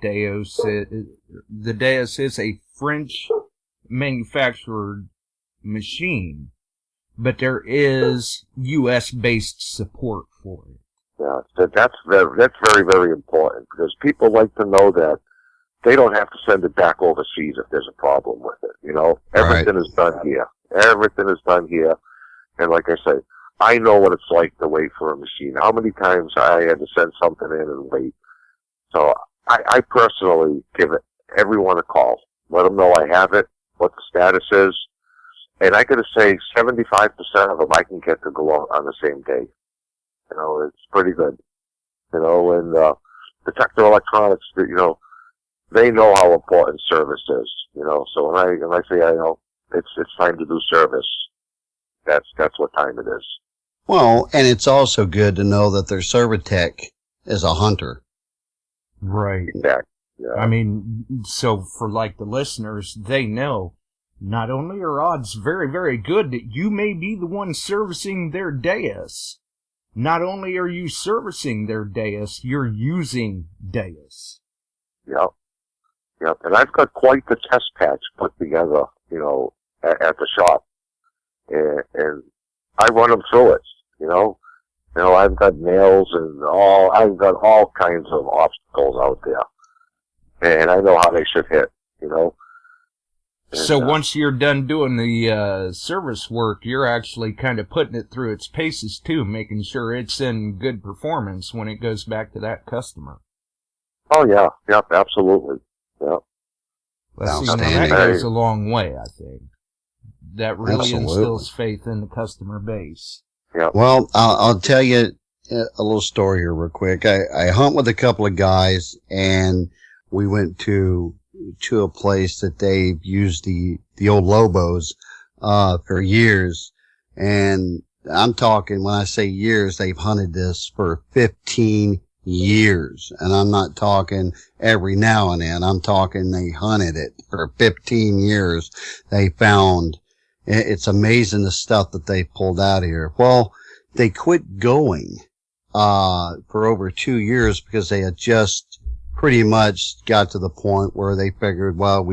DEUS is a French manufactured machine, but there is U.S.-based support for it. Yeah, that's very, very important, because people like to know that they don't have to send it back overseas if there's a problem with it. You know, everything is done here. Everything is done here. And like I say, I know what it's like to wait for a machine. How many times I had to send something in and wait. So I personally give everyone a call. Let them know I have it, what the status is. And I gotta say 75% of them I can get to go on the same day. You know, it's pretty good. You know, and Detector Electronics, you know, they know how important service is. You know, so when I say I know it's time to do service, that's what time it is. Well, and it's also good to know that their Servitech is a hunter. Right. Yeah. I mean, so for like the listeners, they know not only are odds very, very good that you may be the one servicing their DEUS, not only are you servicing their DEUS, you're using DEUS. Yep. Yep. And I've got quite the test patch put together, you know, at the shop. And I run them through it, you know. You know, I've got nails and I've got all kinds of obstacles out there. And I know how they should hit, you know. And, so once you're done doing the service work, you're actually kind of putting it through its paces too, making sure it's in good performance when it goes back to that customer. Oh yeah, yep, absolutely. Yep. That goes a long way, I think. That really instills faith in the customer base. Yeah. Well, I'll tell you a little story here real quick. I hunt with a couple of guys, and we went to a place that they've used the old Lobos for years. And I'm talking, when I say years, they've hunted this for 15 years. And I'm not talking every now and then. I'm talking they hunted it for 15 years. They found, it's amazing the stuff that they pulled out of here. Well, they quit going for over 2 years because they had just pretty much got to the point where they figured, well,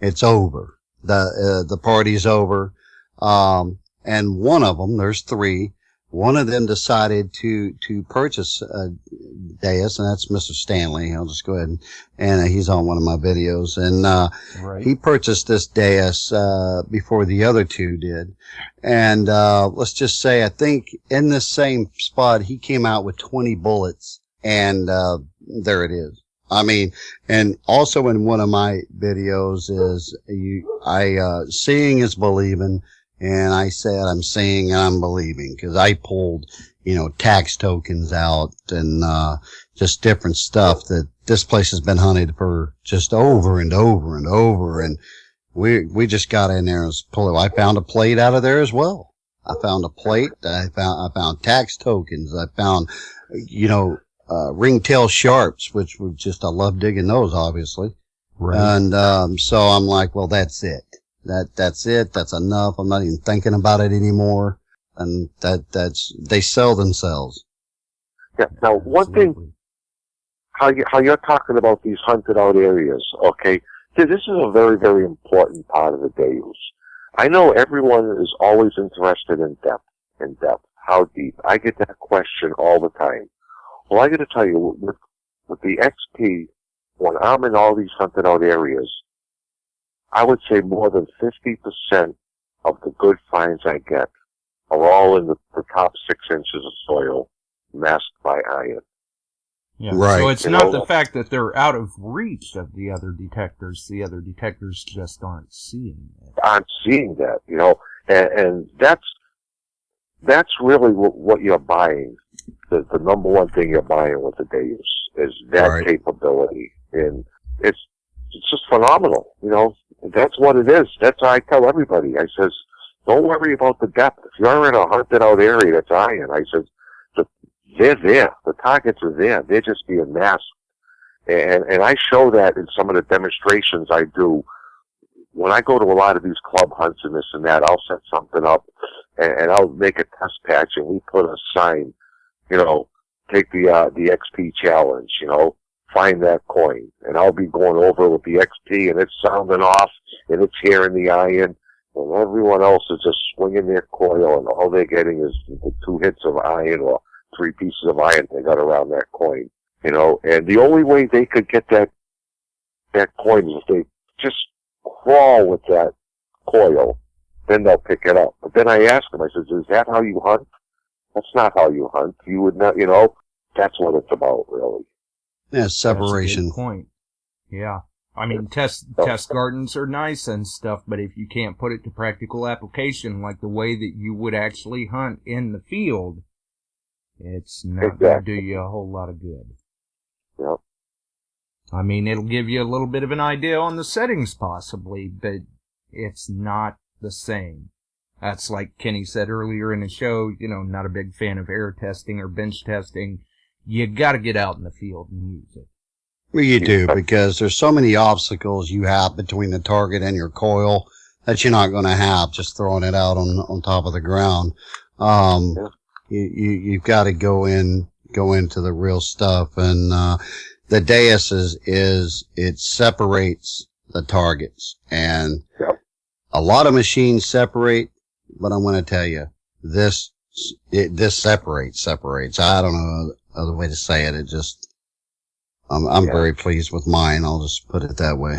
it's over. The party's over. And one of them, there's three, one of them decided to purchase a DEUS, and that's Mr. Stanley. I'll just go ahead and he's on one of my videos. And he purchased this DEUS before the other two did. And let's just say, I think in the same spot, he came out with 20 bullets, and there it is. I mean, and also in one of my videos is seeing is believing. And I said, I'm seeing and I'm believing, because I pulled, you know, tax tokens out and just different stuff that this place has been hunted for just over and over and over. And we just got in there and pulled it. I found a plate out of there as well. I found a plate. I found tax tokens. I found, you know, ringtail sharps, which were just, I love digging those, obviously. Right. And so I'm like, well, that's it. That's it. That's enough. I'm not even thinking about it anymore. And they sell themselves. Yeah. Now, one thing, how you're talking about these hunted out areas, okay? See, this is a very, very important part of the DEUS. I know everyone is always interested in depth, how deep. I get that question all the time. Well, I got to tell you, with the XP, when I'm in all these hunted out areas, I would say more than 50% of the good finds I get are all in the top 6 inches of soil, masked by iron. Yeah. Right. So it's not the fact that they're out of reach of the other detectors. The other detectors just aren't seeing it. Aren't seeing that, you know, and that's really what you're buying. The number one thing you're buying with the DEUS is that capability, and it's just phenomenal, you know. That's what it is. That's what I tell everybody. I says, don't worry about the depth. If you're in a hunted out area that's iron, I says, they're there. The targets are there. They're just being masked. And I show that in some of the demonstrations I do. When I go to a lot of these club hunts and this and that, I'll set something up, and I'll make a test patch, and we put a sign, you know, take the XP challenge, you know, find that coin, and I'll be going over with the XP, and it's sounding off, and it's hearing the iron, and everyone else is just swinging their coil, and all they're getting is the 2 hits of iron or 3 pieces of iron they got around that coin, you know. And the only way they could get that coin is if they just crawl with that coil, then they'll pick it up. But then I asked them, I said, is that how you hunt? That's not how you hunt. You would not, you know, that's what it's about, really. Yeah, separation. That's a good point. Yeah. I mean, test gardens are nice and stuff, but if you can't put it to practical application like the way that you would actually hunt in the field, it's not going to do you a whole lot of good. Yep. I mean, it'll give you a little bit of an idea on the settings possibly, but it's not the same. That's like Kenny said earlier in the show, you know, not a big fan of air testing or bench testing. You got to get out in the field and use it. Well, you do, because there's so many obstacles you have between the target and your coil that you're not going to have just throwing it out on top of the ground. You've got to go into the real stuff. And, the DEUS it separates the targets, and a lot of machines separate, but I'm going to tell you, this separates. I don't know other way to say it. It just, I'm very pleased with mine. I'll just put it that way.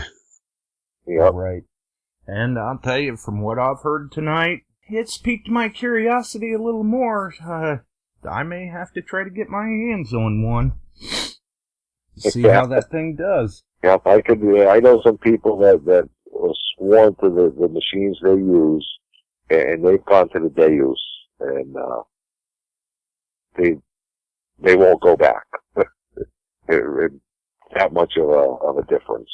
Yep. Right. And I'll tell you, from what I've heard tonight, it's piqued my curiosity a little more. I may have to try to get my hands on one. See how that thing does. Yeah, I could. I know some people that were sworn to the machines they use, and they've gone to the DEUS, and they won't go back. That much of a difference.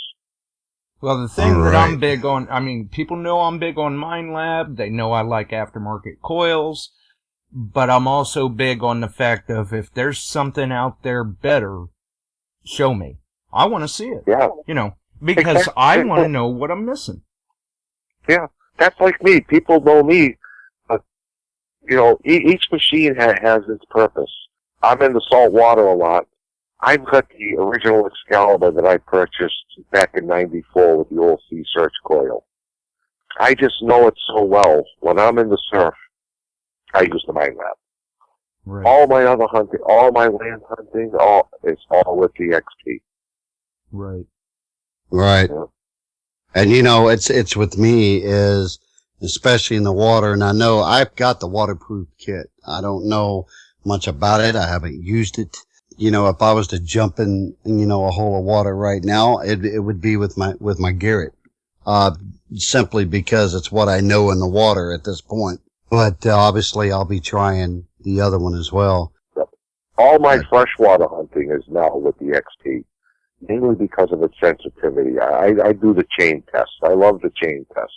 Well, the thing that I'm big on, I mean, people know I'm big on Mind Lab. They know I like aftermarket coils, but I'm also big on the fact of if there's something out there better, show me. I want to see it. Yeah. You know, because I want to know what I'm missing. Yeah, that's like me. People know me. You know, each machine has its purpose. I'm in the salt water a lot. I've got the original Excalibur that I purchased back in '94 with the old Sea Search coil. I just know it so well. When I'm in the surf, I use the Mind Lab. Right. All my other hunting, all my land hunting, it's all with the XP. Right. Right. Yeah. And you know, it's with me is, especially in the water, and I know I've got the waterproof kit. I don't know much about it. I haven't used it. You know, if I was to jump in, you know, a hole of water right now, it would be with my Garrett. Simply because it's what I know in the water at this point. But obviously I'll be trying the other one as well. All my freshwater hunting is now with the XP, mainly because of its sensitivity. I do the chain test. I love the chain test.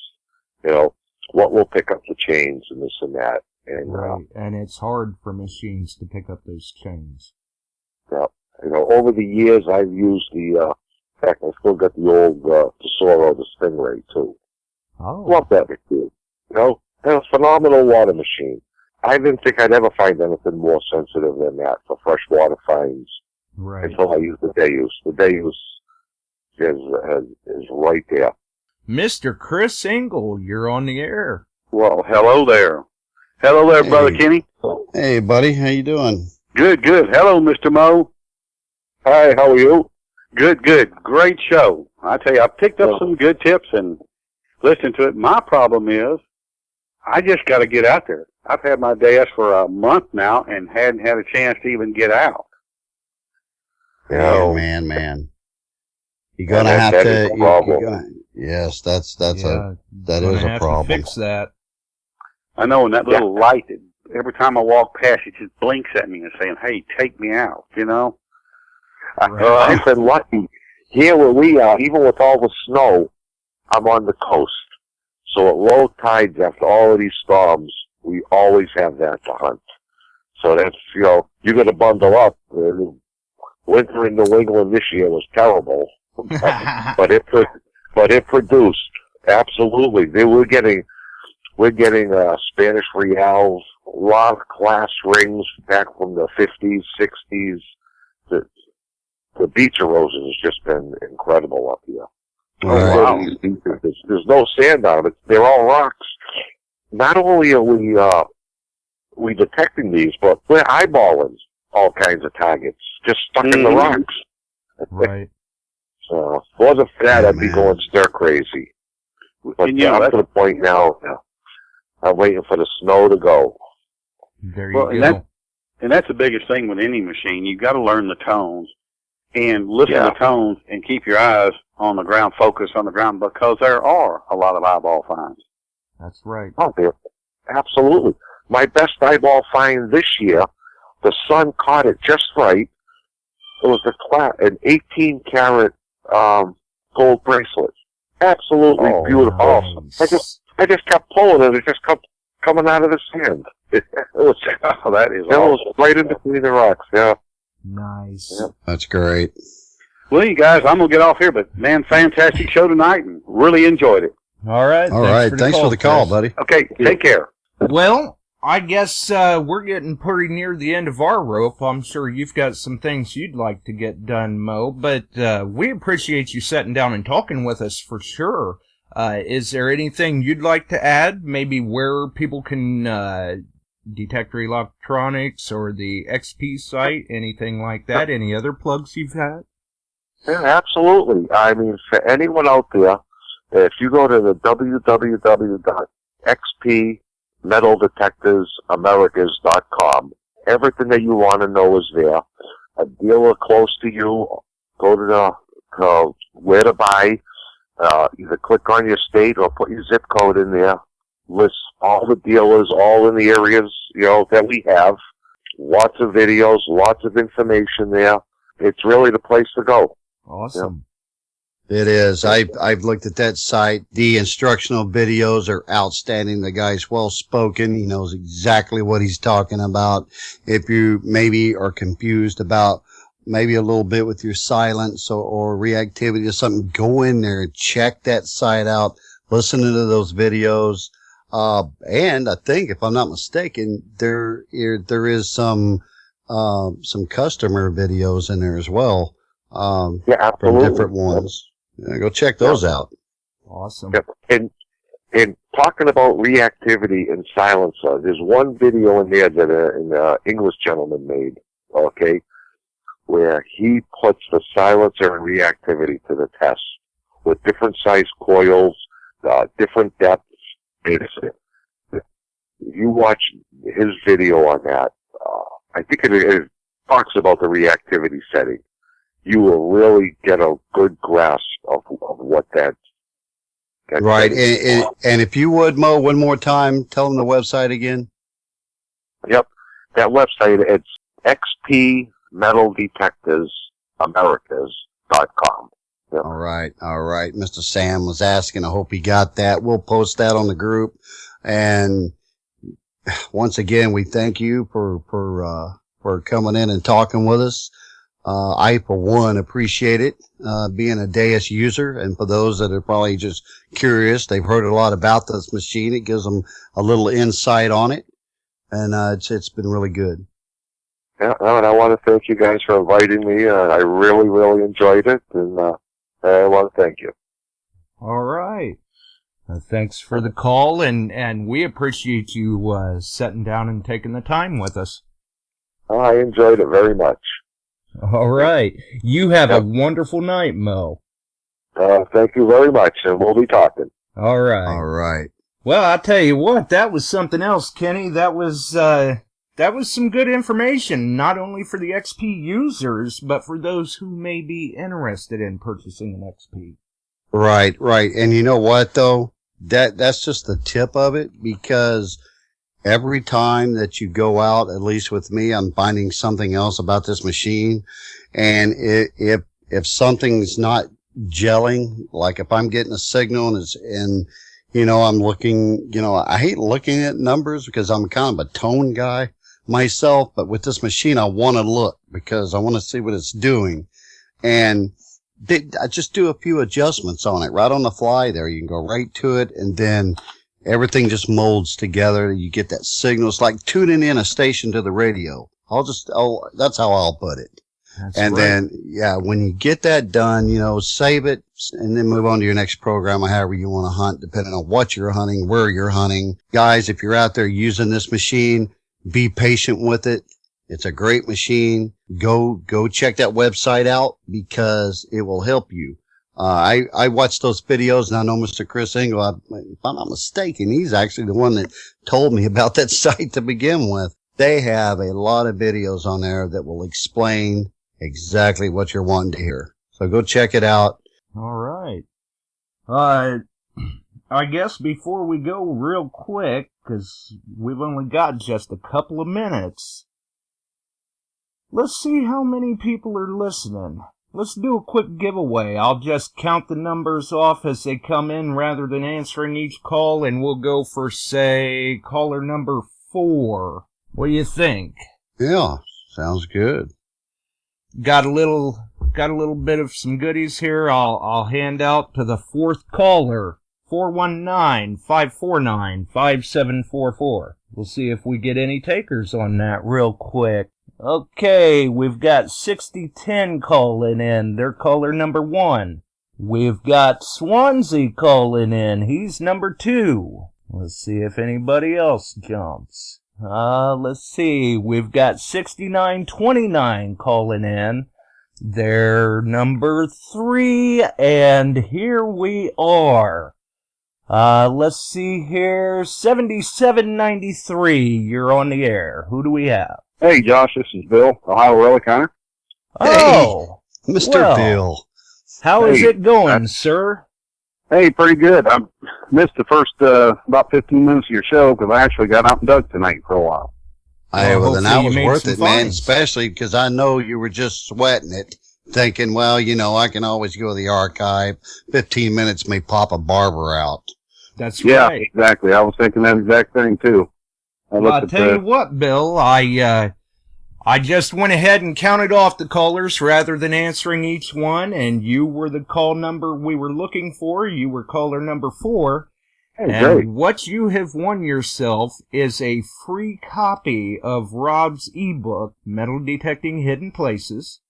You know, what will pick up the chains and this and that. And, right. And it's hard for machines to pick up those chains. Yeah. You know, over the years I've used in fact, I still got the old Tesoro, the Stingray too. Oh. Love that machine. You know, it's a phenomenal water machine. I didn't think I'd ever find anything more sensitive than that for freshwater finds. Right. Until I used the DEUS. The DEUS is right there. Mr. Chris Engel, you're on the air. Well, hello there. Hello there, Brother Kenny. Hey, buddy. How you doing? Good, good. Hello, Mr. Moe. Hi, how are you? Good, good. Great show. I tell you, I picked up some good tips and listened to it. My problem is, I just got to get out there. I've had my DEUS for a month now and hadn't had a chance to even get out. Oh, man. You're gonna have to. Yes, that is a problem. Fix that. I know, and that little light, every time I walk past, it just blinks at me and saying, "Hey, take me out," you know? I've been lucky. Here where we are, even with all the snow, I'm on the coast. So at low tides, after all of these storms, we always have that to hunt. So that's, you know, you got to bundle up. Winter in New England this year was terrible, but it produced. Absolutely. They were getting We're getting Spanish reals, a lot of class rings back from the 50s, 60s. The beach erosion has just been incredible up here. Right. Wow. There's no sand on them. They're all rocks. Not only are we detecting these, but we're eyeballing all kinds of targets just stuck in the rocks. Right. So, if it wasn't for that, I'd be going stir crazy. But I'm to the point now, I'm waiting for the snow to go. There you go. And that's the biggest thing with any machine. You've got to learn the tones and listen to the tones and keep your eyes on the ground, focus on the ground, because there are a lot of eyeball finds. That's right. Oh, there. Absolutely. My best eyeball find this year, the sun caught it just right. It was an 18-karat gold bracelet. Absolutely beautiful. Nice. I just kept pulling it. It just kept coming out of the sand. It was, that is awesome. It was right in between the rocks, Nice. Yeah. That's great. Well, you guys, I'm going to get off here, but man, fantastic show tonight and really enjoyed it. All right. Thanks for the call, buddy. Okay, take care. Well, I guess we're getting pretty near the end of our rope. I'm sure you've got some things you'd like to get done, Mo, but we appreciate you sitting down and talking with us for sure. Is there anything you'd like to add? Maybe where people can Detector Electronics or the XP site, anything like that? Any other plugs you've had? Yeah, absolutely. I mean, for anyone out there, if you go to the www.xpmetaldetectorsamericas.com, everything that you want to know is there. A dealer close to you, go to where to buy, either click on your state or put your zip code in there. List all the dealers, all in the areas, that we have. Lots of videos, lots of information there. It's really the place to go. Awesome. It is. I've looked at that site. The instructional videos are outstanding. The guy's well spoken. He knows exactly what he's talking about. If you maybe are confused about maybe a little bit with your silence or reactivity or something, go in there and check that site out. Listen to those videos. And I think, if I'm not mistaken, there is some customer videos in there as well. Yeah, absolutely. From different ones. Yeah, go check those out. Awesome. Yep. And talking about reactivity and silencer, there's one video in there that an English gentleman made, okay, where he puts the silencer and reactivity to the test with different size coils, different depths. If you watch his video on that, I think it talks about the reactivity setting. You will really get a good grasp of what that right. And if you would, Mo, one more time, tell them the website again. Yep. That website, it's xpmetaldetectorsamericas.com. Yep. All right. Mr. Sam was asking. I hope he got that. We'll post that on the group. And once again, we thank you for coming in and talking with us. I, for one, appreciate it, being a DEUS user. And for those that are probably just curious, they've heard a lot about this machine. It gives them a little insight on it. And, it's been really good. Yeah, and I want to thank you guys for inviting me. I really, really enjoyed it. And, I want to thank you. All right. Thanks for the call, and we appreciate you sitting down and taking the time with us. I enjoyed it very much. All right. You have a wonderful night, Mo. Thank you very much, and we'll be talking. All right. All right. Well, I'll tell you what, that was something else, Kenny. That was some good information, not only for the XP users, but for those who may be interested in purchasing an XP. Right. And you know what, though? That's just the tip of it, because every time that you go out, at least with me, I'm finding something else about this machine. And if something's not gelling, like if I'm getting a signal and I'm looking, I hate looking at numbers because I'm kind of a tone guy myself, but with this machine, I want to look because I want to see what it's doing. And I just do a few adjustments on it right on the fly there. You can go right to it. And then everything just molds together. You get that signal. It's like tuning in a station to the radio. That's how I'll put it. Then, when you get that done, save it and then move on to your next program or however you want to hunt, depending on what you're hunting, where you're hunting. Guys, if you're out there using this machine, be patient with it. It's a great machine. Go check that website out because it will help you. I watched those videos, and I know Mr. Chris Engel, if I'm not mistaken, he's actually the one that told me about that site to begin with. They have a lot of videos on there that will explain exactly what you're wanting to hear. So go check it out. All right. I guess before we go real quick, because we've only got just a couple of minutes, let's see how many people are listening. Let's do a quick giveaway. I'll just count the numbers off as they come in rather than answering each call, and we'll go for, say, caller number 4. What do you think? Yeah, sounds good. Got a little bit of some goodies here. I'll hand out to the 4th caller, 419-549-5744. We'll see if we get any takers on that real quick. Okay, we've got 6010 calling in. They're caller number 1. We've got Swansea calling in. He's number 2. Let's see if anybody else jumps. Let's see. We've got 6929 calling in. They're number 3. And here we are. Let's see here. 7793. You're on the air. Who do we have? Hey, Josh, this is Bill, Ohio Relic Hunter. Oh, hey, Mr. Bill. How is it going, sir? Hey, pretty good. I missed the first about 15 minutes of your show because I actually got out and dug tonight for a while. Well, then that was worth it, man, especially because I know you were just sweating it, thinking, well, I can always go to the archive. 15 minutes may pop a barber out. That's right. Yeah, exactly. I was thinking that exact thing, too. I'll tell you what, Bill, I just went ahead and counted off the callers rather than answering each one, and you were the call number we were looking for. You were caller number 4. Hey, and great. What you have won yourself is a free copy of Rob's ebook, Metal Detecting Hidden Places.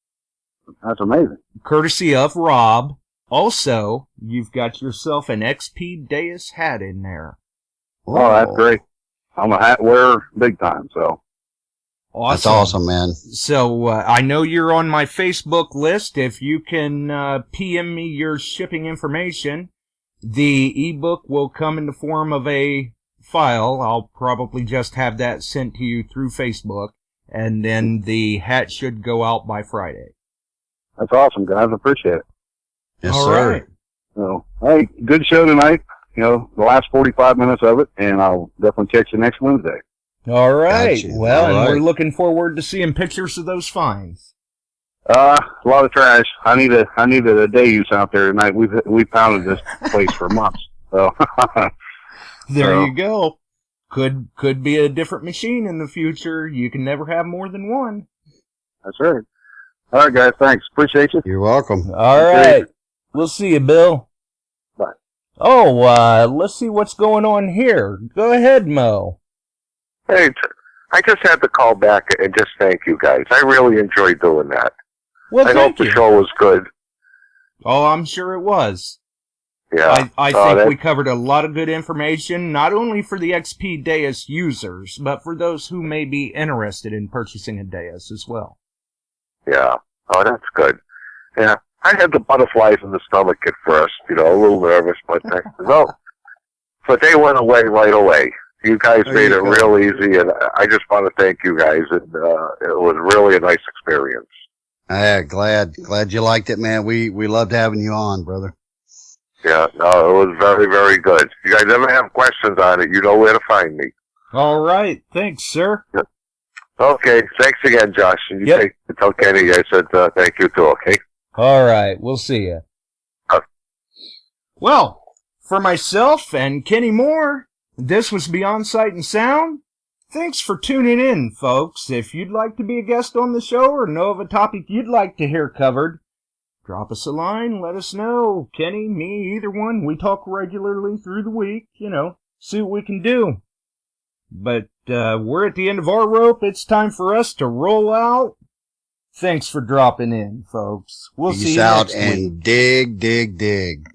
That's amazing. Courtesy of Rob. Also, you've got yourself an XP Deus hat in there. Oh, that's great. I'm a hat wearer big time, so. Awesome. That's awesome, man. So, I know you're on my Facebook list. If you can PM me your shipping information, the ebook will come in the form of a file. I'll probably just have that sent to you through Facebook, and then the hat should go out by Friday. That's awesome, guys. I appreciate it. Yes, All sir. right. So, hey, good show tonight. The last 45 minutes of it, and I'll definitely catch you next Wednesday. All right. Gotcha. Well, All and right. we're looking forward to seeing pictures of those finds. A lot of trash. I needed a Deus out there tonight. We pounded this place for months. So There you go. Could be a different machine in the future. You can never have more than one. That's right. All right, guys. Thanks. Appreciate you. You're welcome. All right. We'll see you, Bill. Bye. Oh, let's see what's going on here. Go ahead, Mo. Hey, I just had to call back and just thank you guys. I really enjoyed doing that. Well, I hope the show was good. Oh, I'm sure it was. Yeah. I think we covered a lot of good information, not only for the XP Deus users, but for those who may be interested in purchasing a Deus as well. Yeah. Oh, that's good. Yeah. I had the butterflies in the stomach at first, a little nervous, but but they went away right away. You guys made it real easy, and I just want to thank you guys, and it was really a nice experience. Glad you liked it, man. We loved having you on, brother. Yeah, no, it was very, very good. If you guys ever have questions on it, you know where to find me. All right. Thanks, sir. Yep. Okay. Thanks again, Josh. And you tell Kenny I said thank you too, okay? All right. We'll see you. Well, for myself and Kenny Moore, this was Beyond Sight and Sound. Thanks for tuning in, folks. If you'd like to be a guest on the show or know of a topic you'd like to hear covered, drop us a line, let us know. Kenny, me, either one. We talk regularly through the week, see what we can do. But we're at the end of our rope. It's time for us to roll out. Thanks for dropping in, folks. We'll see Peace you out next and week. dig, dig, dig.